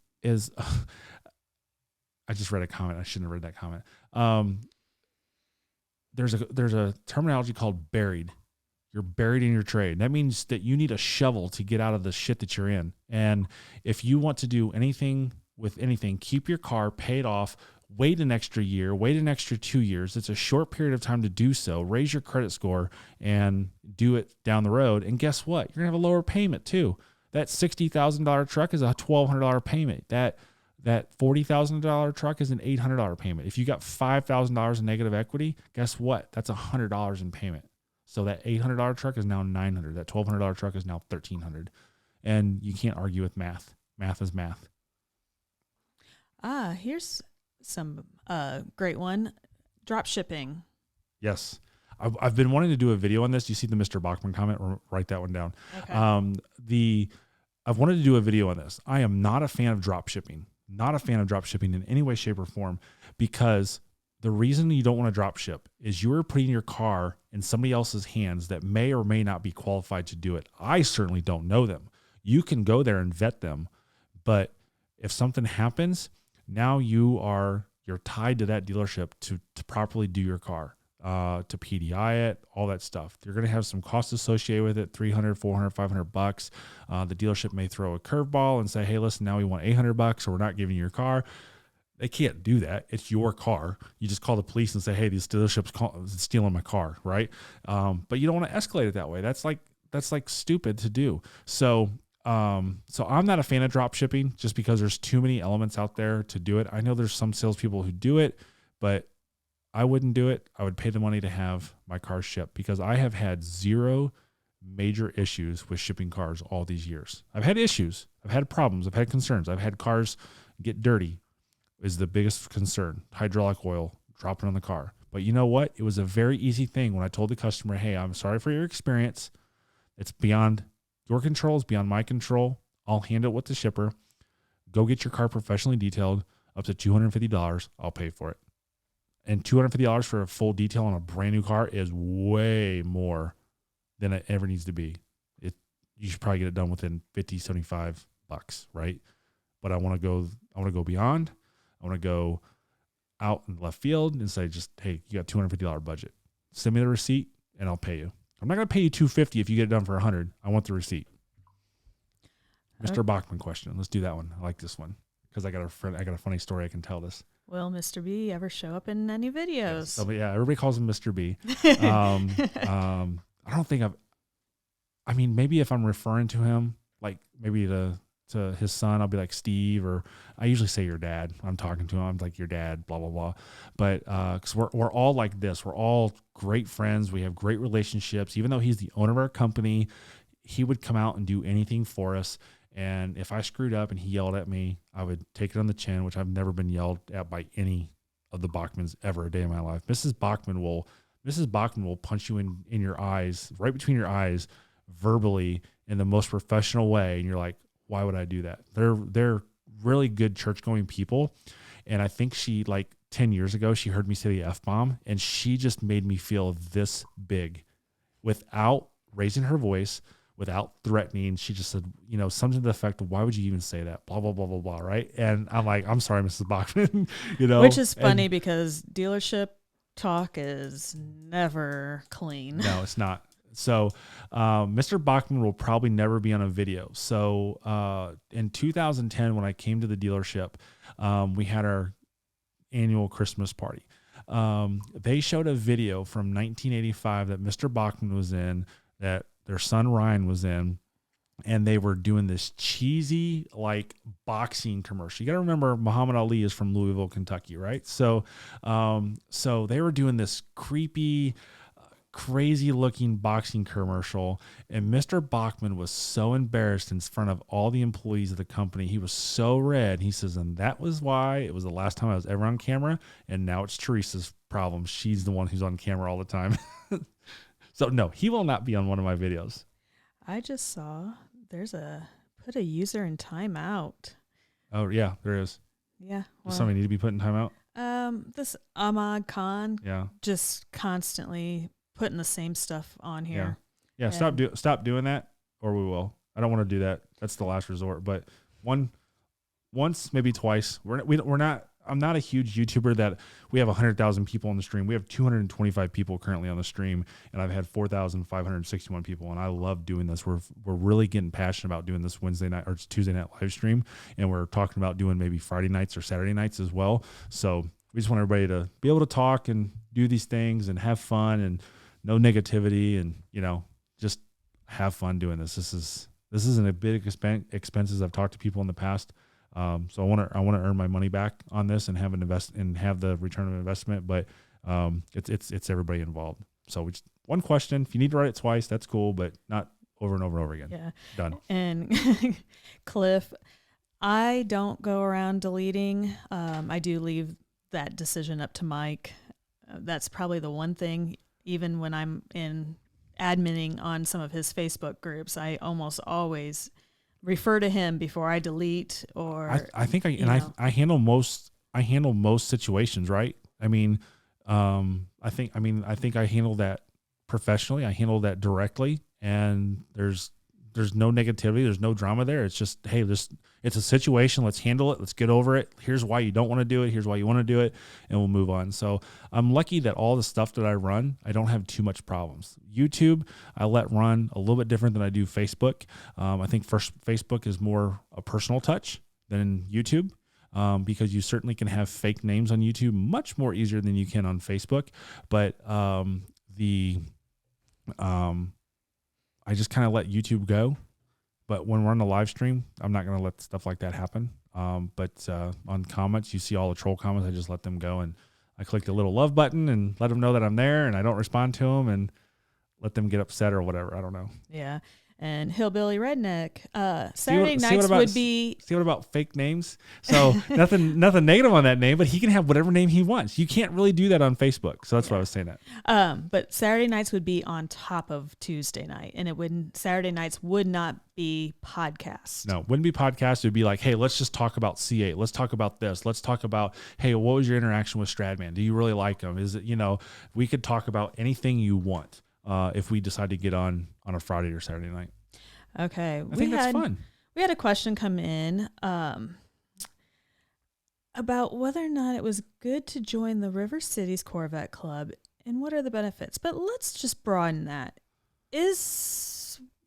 I just read a comment. I shouldn't have read that comment. There's a terminology called buried. You're buried in your trade. That means that you need a shovel to get out of the shit that you're in. And if you want to do anything with anything, keep your car paid off, wait an extra year, wait an extra 2 years. It's a short period of time to do so. Raise your credit score and do it down the road. And guess what? You're going to have a lower payment too. That $60,000 truck is a $1,200 payment. That $40,000 truck is an $800 payment. If you got $5,000 in negative equity, guess what? That's $100 in payment. So that $800 truck is now $900. That $1,200 truck is now $1,300. And you can't argue with math. Math is math. Here's some great one. Drop shipping. Yes. I've been wanting to do a video on this. You see the Mr. Bachman comment? Write that one down. Okay. I've wanted to do a video on this. I am not a fan of drop shipping. Not a fan of drop shipping in any way, shape, or form, because the reason you don't want to drop ship is you are putting your car in somebody else's hands that may or may not be qualified to do it. I certainly don't know them. You can go there and vet them, but if something happens, now you're tied to that dealership to properly do your car, to PDI it, all that stuff. You're going to have some costs associated with it, $300, $400, $500. The dealership may throw a curveball and say, hey, listen, now we want $800 or we're not giving you your car. They can't do that. It's your car. You just call the police and say, hey, this dealership's stealing my car, right? But you don't want to escalate it that way. That's like stupid to do. So I'm not a fan of drop shipping just because there's too many elements out there to do it. I know there's some salespeople who do it, but I wouldn't do it. I would pay the money to have my car shipped because I have had zero major issues with shipping cars all these years. I've had issues. I've had problems. I've had concerns. I've had cars get dirty is the biggest concern. Hydraulic oil dropping on the car. But you know what? It was a very easy thing when I told the customer, hey, I'm sorry for your experience. It's beyond your control. It's beyond my control. I'll handle it with the shipper. Go get your car professionally detailed up to $250. I'll pay for it. And $250 for a full detail on a brand new car is way more than it ever needs to be. You should probably get it done within $50, $75, right? But I want to go beyond. I want to go out in left field and say, just, hey, you got $250 budget. Send me the receipt and I'll pay you. I'm not going to pay you $250 if you get it done for $100. I want the receipt. Mr. Bachman question. Let's do that one. I like this one because I got a funny story I can tell this. Will Mr. B ever show up in any videos? So, yeah, everybody calls him Mr. B. I don't think maybe if I'm referring to him, like maybe to his son, I'll be like Steve, or I usually say your dad. I'm talking to him. I'm like your dad, blah, blah, blah. But because we're all like this. We're all great friends. We have great relationships. Even though he's the owner of our company, he would come out and do anything for us. And if I screwed up and he yelled at me, I would take it on the chin, which I've never been yelled at by any of the Bachmans ever a day in my life. Mrs. Bachman will punch you in your eyes, right between your eyes, verbally in the most professional way. And you're like, why would I do that? They're really good church going people. And I think she 10 years ago, she heard me say the F-bomb, and she just made me feel this big without raising her voice, without threatening. She just said, something to the effect of, why would you even say that? Blah, blah, blah, blah, blah. Right. And I'm like, I'm sorry, Mrs. Bachman, Which is funny because dealership talk is never clean. No, it's not. So Mr. Bachman will probably never be on a video. So in 2010, when I came to the dealership, we had our annual Christmas party. They showed a video from 1985 that Mr. Bachman was in, that their son Ryan was in, and they were doing this cheesy like boxing commercial. You got to remember, Muhammad Ali is from Louisville, Kentucky, right? So they were doing this creepy, crazy looking boxing commercial, and Mr. Bachman was so embarrassed in front of all the employees of the company. He was so red. He says, and that was why it was the last time I was ever on camera, and now it's Teresa's problem. She's the one who's on camera all the time. So no, he will not be on one of my videos. I just saw put a user in timeout. Oh yeah, there is. Yeah. Does somebody need to be put in timeout? This Ahmad Khan. Yeah. Just constantly putting the same stuff on here. Yeah. Stop doing that, or we will. I don't want to do that. That's the last resort. But once, maybe twice. We're not. I'm not a huge YouTuber that we have 100,000 people on the stream. We have 225 people currently on the stream, and I've had 4,561 people, and I love doing this. We're really getting passionate about doing this Wednesday night or Tuesday night live stream, and we're talking about doing maybe Friday nights or Saturday nights as well. So we just want everybody to be able to talk and do these things and have fun and no negativity, and just have fun doing this. This isn't a big expenses. I've talked to people in the past. So I want to earn my money back on this and have the return of investment, but it's everybody involved. So one question. If you need to write it twice, that's cool, but not over and over and over again. Yeah. Done. And Cliff, I don't go around deleting. I do leave that decision up to Mike. That's probably the one thing, even when I'm in adminning on some of his Facebook groups, I almost always refer to him before I delete, or I think I handle most situations, right? I think I handle that professionally. I handle that directly, and there's no negativity. There's no drama there. It's just, hey, it's a situation. Let's handle it. Let's get over it. Here's why you don't want to do it. Here's why you want to do it, and we'll move on. So I'm lucky that all the stuff that I run, I don't have too much problems. YouTube, I let run a little bit different than I do Facebook. I think Facebook is more a personal touch than YouTube, because you certainly can have fake names on YouTube much more easier than you can on Facebook. But I just kind of let YouTube go. But when we're on the live stream, I'm not going to let stuff like that happen. But on comments, you see all the troll comments, I just let them go. And I click the little love button and let them know that I'm there, and I don't respond to them and let them get upset or whatever. I don't know. Yeah. And Hillbilly Redneck, Saturday nights would be... See what about fake names? So nothing negative on that name, but he can have whatever name he wants. You can't really do that on Facebook. So that's why I was saying that. But Saturday nights would be on top of Tuesday night, and Saturday nights would not be podcasts. No, it wouldn't be podcast. It would be like, hey, let's just talk about C8. Let's talk about this. Let's talk about, hey, what was your interaction with Stradman? Do you really like him? Is it, we could talk about anything you want. If we decide to get on a Friday or Saturday night. Okay. I think that's fun. We had a question come in about whether or not it was good to join the River Cities Corvette Club and what are the benefits. But let's just broaden that.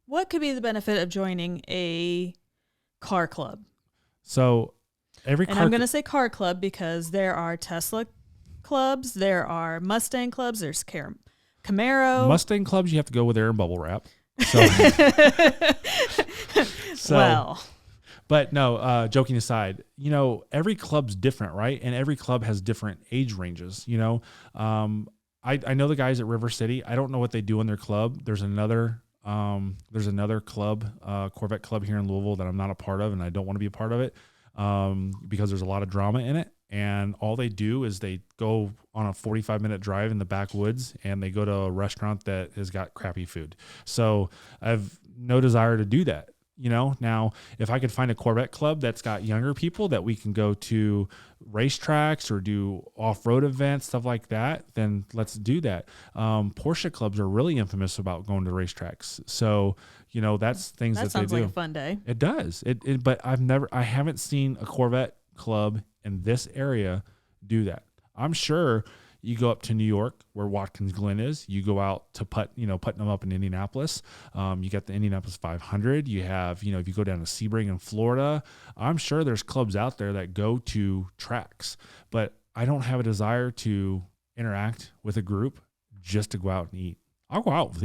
What could be the benefit of joining a car club? So I'm going to say car club because there are Tesla clubs, there are Mustang clubs, there's Camaro. Mustang clubs, you have to go with air and bubble wrap. Well, but no, joking aside, every club's different, right? And every club has different age ranges. I know the guys at River City. I don't know what they do in their club. There's another club, Corvette club here in Louisville that I'm not a part of, and I don't want to be a part of it because there's a lot of drama in it. And all they do is they go on a 45-minute drive in the backwoods, and they go to a restaurant that has got crappy food. So I have no desire to do that. Now if I could find a Corvette club that's got younger people that we can go to racetracks or do off-road events, stuff like that, then let's do that. Porsche clubs are really infamous about going to racetracks. So, that's things that they do. That sounds like a fun day. It does. But I haven't seen a Corvette club in this area do that. I'm sure you go up to New York where Watkins Glen is, you go out to Putnam up in Indianapolis. You got the Indianapolis 500. You have, if you go down to Sebring in Florida, I'm sure there's clubs out there that go to tracks, but I don't have a desire to interact with a group just to go out and eat. I'll go out with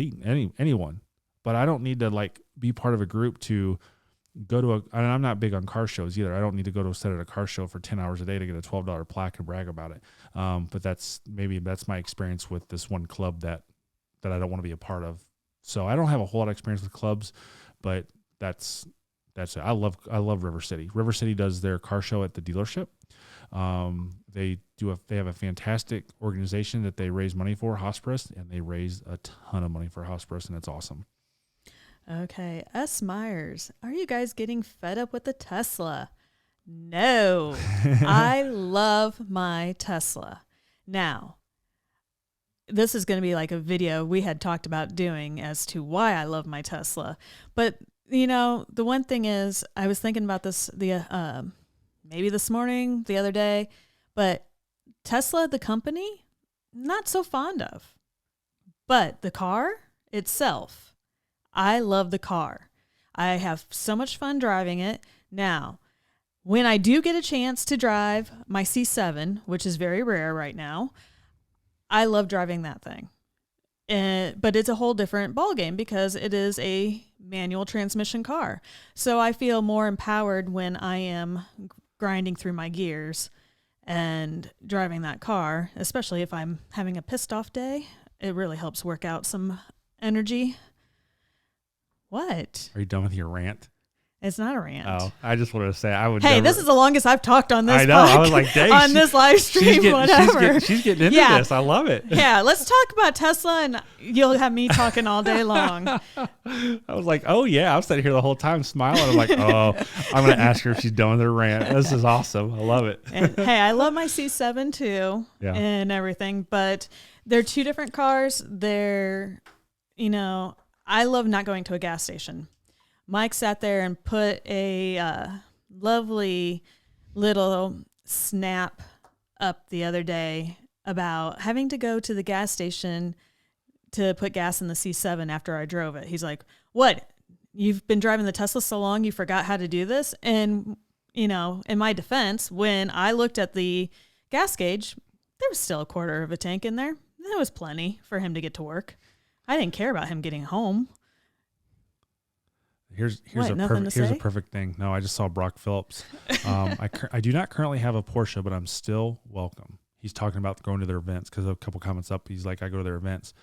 anyone, but I don't need to be part of a group to go to and I'm not big on car shows either. I don't need to go to sit at a car show for 10 hours a day to get a $12 plaque and brag about it. But that's my experience with this one club that I don't want to be a part of. So I don't have a whole lot of experience with clubs, but that's it. I love River City. River City does their car show at the dealership. They have a fantastic organization that they raise money for, Hospice, and they raise a ton of money for Hospice, and it's awesome. Okay. S. Myers, are you guys getting fed up with the Tesla? No. I love my Tesla. Now, this is going to be like a video we had talked about doing as to why I love my Tesla. But, the one thing is, I was thinking about this maybe this morning, the other day, but Tesla, the company, not so fond of. But the car itself, I love the car. I have so much fun driving it. Now, when I do get a chance to drive my C7, which is very rare right now, I love driving that thing. But it's a whole different ballgame because it is a manual transmission car. So I feel more empowered when I am grinding through my gears and driving that car, especially if I'm having a pissed off day. It really helps work out some energy. What? Are you done with your rant? It's not a rant. Oh, I just wanted to say I would. Hey, this is the longest I've talked on this. I know. I was like, dang, on this live stream, whatever. She's getting into this. I love it. Yeah, let's talk about Tesla, and you'll have me talking all day long. I was like, oh yeah, I was sitting here the whole time smiling. I'm like, oh, I'm going to ask her if she's done with her rant. This is awesome. I love it. And, hey, I love my C7 too, and everything, but they're two different cars. They're, I love not going to a gas station. Mike sat there and put a lovely little snap up the other day about having to go to the gas station to put gas in the C7 after I drove it. He's like, what? You've been driving the Tesla so long you forgot how to do this? And, in my defense, when I looked at the gas gauge, there was still a quarter of a tank in there. That was plenty for him to get to work. I didn't care about him getting home. Here's a perfect thing. No, I just saw Brock Phillips. I do not currently have a Porsche, but I'm still welcome. He's talking about going to their events because a couple comments up, he's like, I go to their events.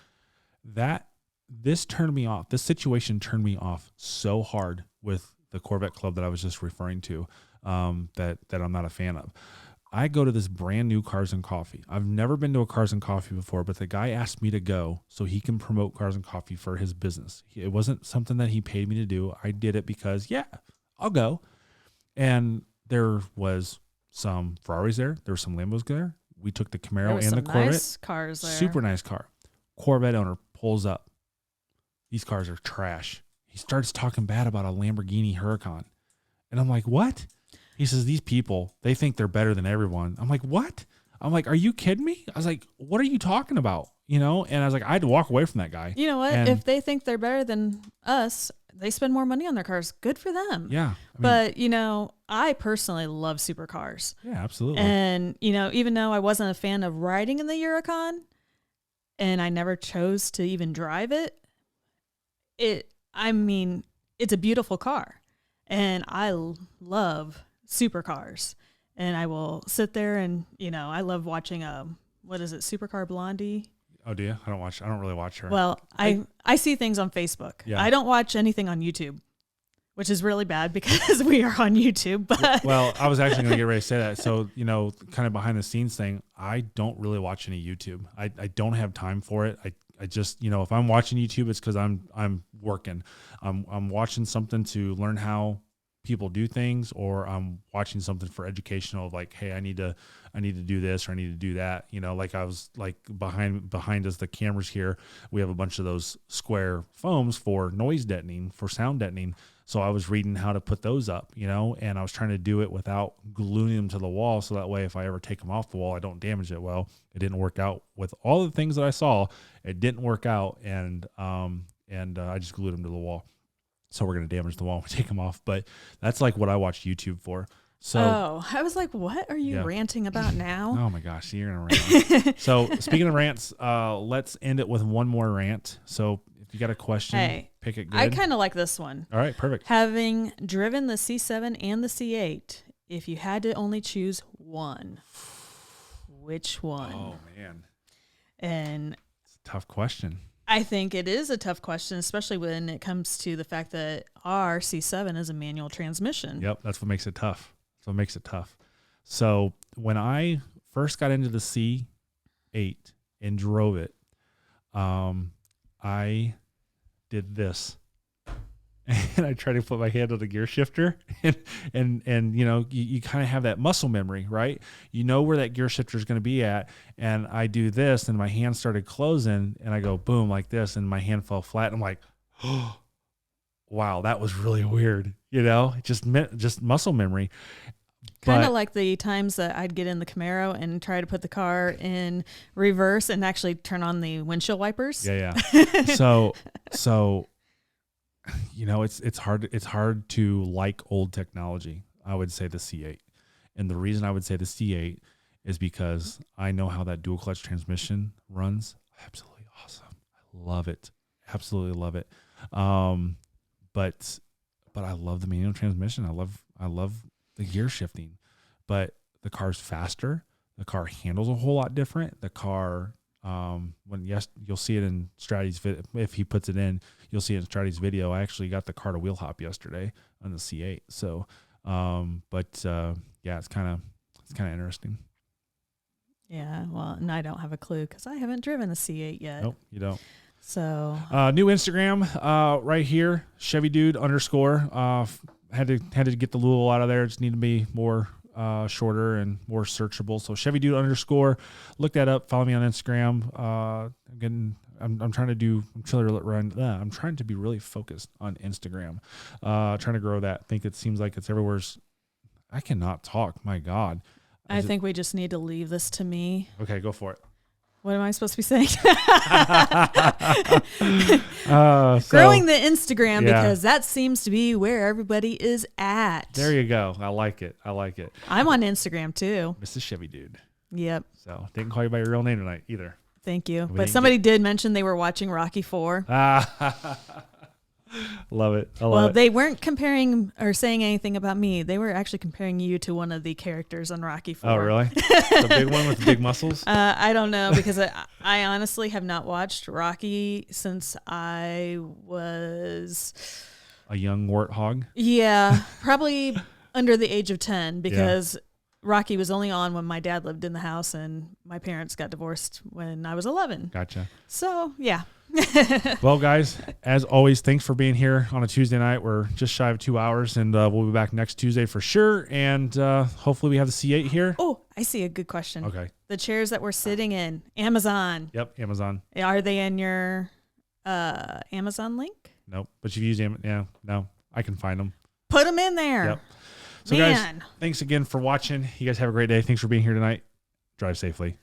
This turned me off. This situation turned me off so hard with the Corvette Club that I was just referring to, that I'm not a fan of. I go to this brand new Cars and Coffee. I've never been to a Cars and Coffee before, but the guy asked me to go so he can promote Cars and Coffee for his business. It wasn't something that he paid me to do. I did it because, I'll go. And there was some Ferraris there. There were some Lambos there. We took the Camaro and the Corvette. Nice cars there. Super nice car. Corvette owner pulls up. These cars are trash. He starts talking bad about a Lamborghini Huracan. And I'm like, what? He says, these people, they think they're better than everyone. I'm like, what? I'm like, are you kidding me? I was like, what are you talking about? And I was like, I had to walk away from that guy. You know what? If they think they're better than us, they spend more money on their cars. Good for them. Yeah. But, I personally love supercars. Yeah, absolutely. And, even though I wasn't a fan of riding in the Huracan and I never chose to even drive it, it's a beautiful car. And I love supercars, and I will sit there and I love watching Supercar Blondie. Oh, do you? I don't really watch her. Well, I see things on Facebook. Yeah. I don't watch anything on YouTube, which is really bad because we are on YouTube. But well, I was actually going to get ready to say that. So kind of behind the scenes thing, I don't really watch any YouTube. I don't have time for it. I I just, if I'm watching YouTube, it's because I'm working. I'm watching something to learn how people do things, or I'm watching something for educational, like, hey, I need to do this, or I need to do that. Like I was like behind us, the cameras here, we have a bunch of those square foams for noise deadening, for sound deadening. So I was reading how to put those up, and I was trying to do it without gluing them to the wall. So that way, if I ever take them off the wall, I don't damage it. Well, it didn't work out with all the things that I saw. It didn't work out. And I just glued them to the wall. So we're going to damage the wall when we take them off. But that's like what I watch YouTube for. So, I was like, what are you ranting about now? Oh my gosh, you're going to rant. So speaking of rants, let's end it with one more rant. So if you got a question, pick it good. I kind of like this one. All right, perfect. Having driven the C7 and the C8, if you had to only choose one, which one? Oh, man. And it's a tough question. I think it is a tough question, especially when it comes to the fact that our C7 is a manual transmission. Yep, that's what makes it tough. So when I first got into the C8 and drove it, I did this. And I tried to put my hand on the gear shifter, and you kind of have that muscle memory, right? You know where that gear shifter is going to be at. And I do this, and my hand started closing, and I go boom like this, and my hand fell flat. And I'm like, oh, wow, that was really weird. Just muscle memory. Kind of like the times that I'd get in the Camaro and try to put the car in reverse and actually turn on the windshield wipers. Yeah. So. It's hard to like old technology. I would say the C8. And the reason I would say the C8 is because I know how that dual clutch transmission runs. Absolutely awesome. I love it. Absolutely love it. But I love the manual transmission. I love the gear shifting. But the car's faster. The car handles a whole lot different. The car you'll see it in Stratty's video. If he puts it in, you'll see it in Stratty's video. I actually got the car to wheel hop yesterday on the C8. So, it's kind of interesting. Yeah. Well, and I don't have a clue because I haven't driven a C8 yet. Nope, you don't. So, new Instagram, right here, Chevy Dude _ had to get the Louisville out of there. Just need to be more shorter and more searchable. So Chevy Dude _ look that up. Follow me on Instagram. I'm trying to be really focused on Instagram. Trying to grow that. I think it seems like it's everywhere. I cannot talk. My God. I think we just need to leave this to me. Okay, go for it. What am I supposed to be saying? Growing the Instagram, because that seems to be where everybody is at. There you go. I like it. I'm on Instagram too. Mrs. Chevy Dude. Yep. So didn't call you by your real name tonight either. Thank you. But somebody did mention they were watching Rocky IV. Love it. Well, they weren't comparing or saying anything about me. They were actually comparing you to one of the characters on Rocky IV. Oh, really? The big one with the big muscles? I don't know, because I honestly have not watched Rocky since I was a young warthog. Yeah, probably under the age of 10, because Rocky was only on when my dad lived in the house and my parents got divorced when I was 11. Gotcha. So, yeah. Well, guys, as always, thanks for being here on a Tuesday night. We're just shy of 2 hours, and we'll be back next Tuesday for sure. And hopefully we have the C8 here. Oh, I see a good question. Okay. The chairs that we're sitting in, Amazon. Yep, Amazon. Are they in your Amazon link? Nope. But if you use Amazon, no, I can find them. Put them in there. Yep. So, guys, thanks again for watching. You guys have a great day. Thanks for being here tonight. Drive safely.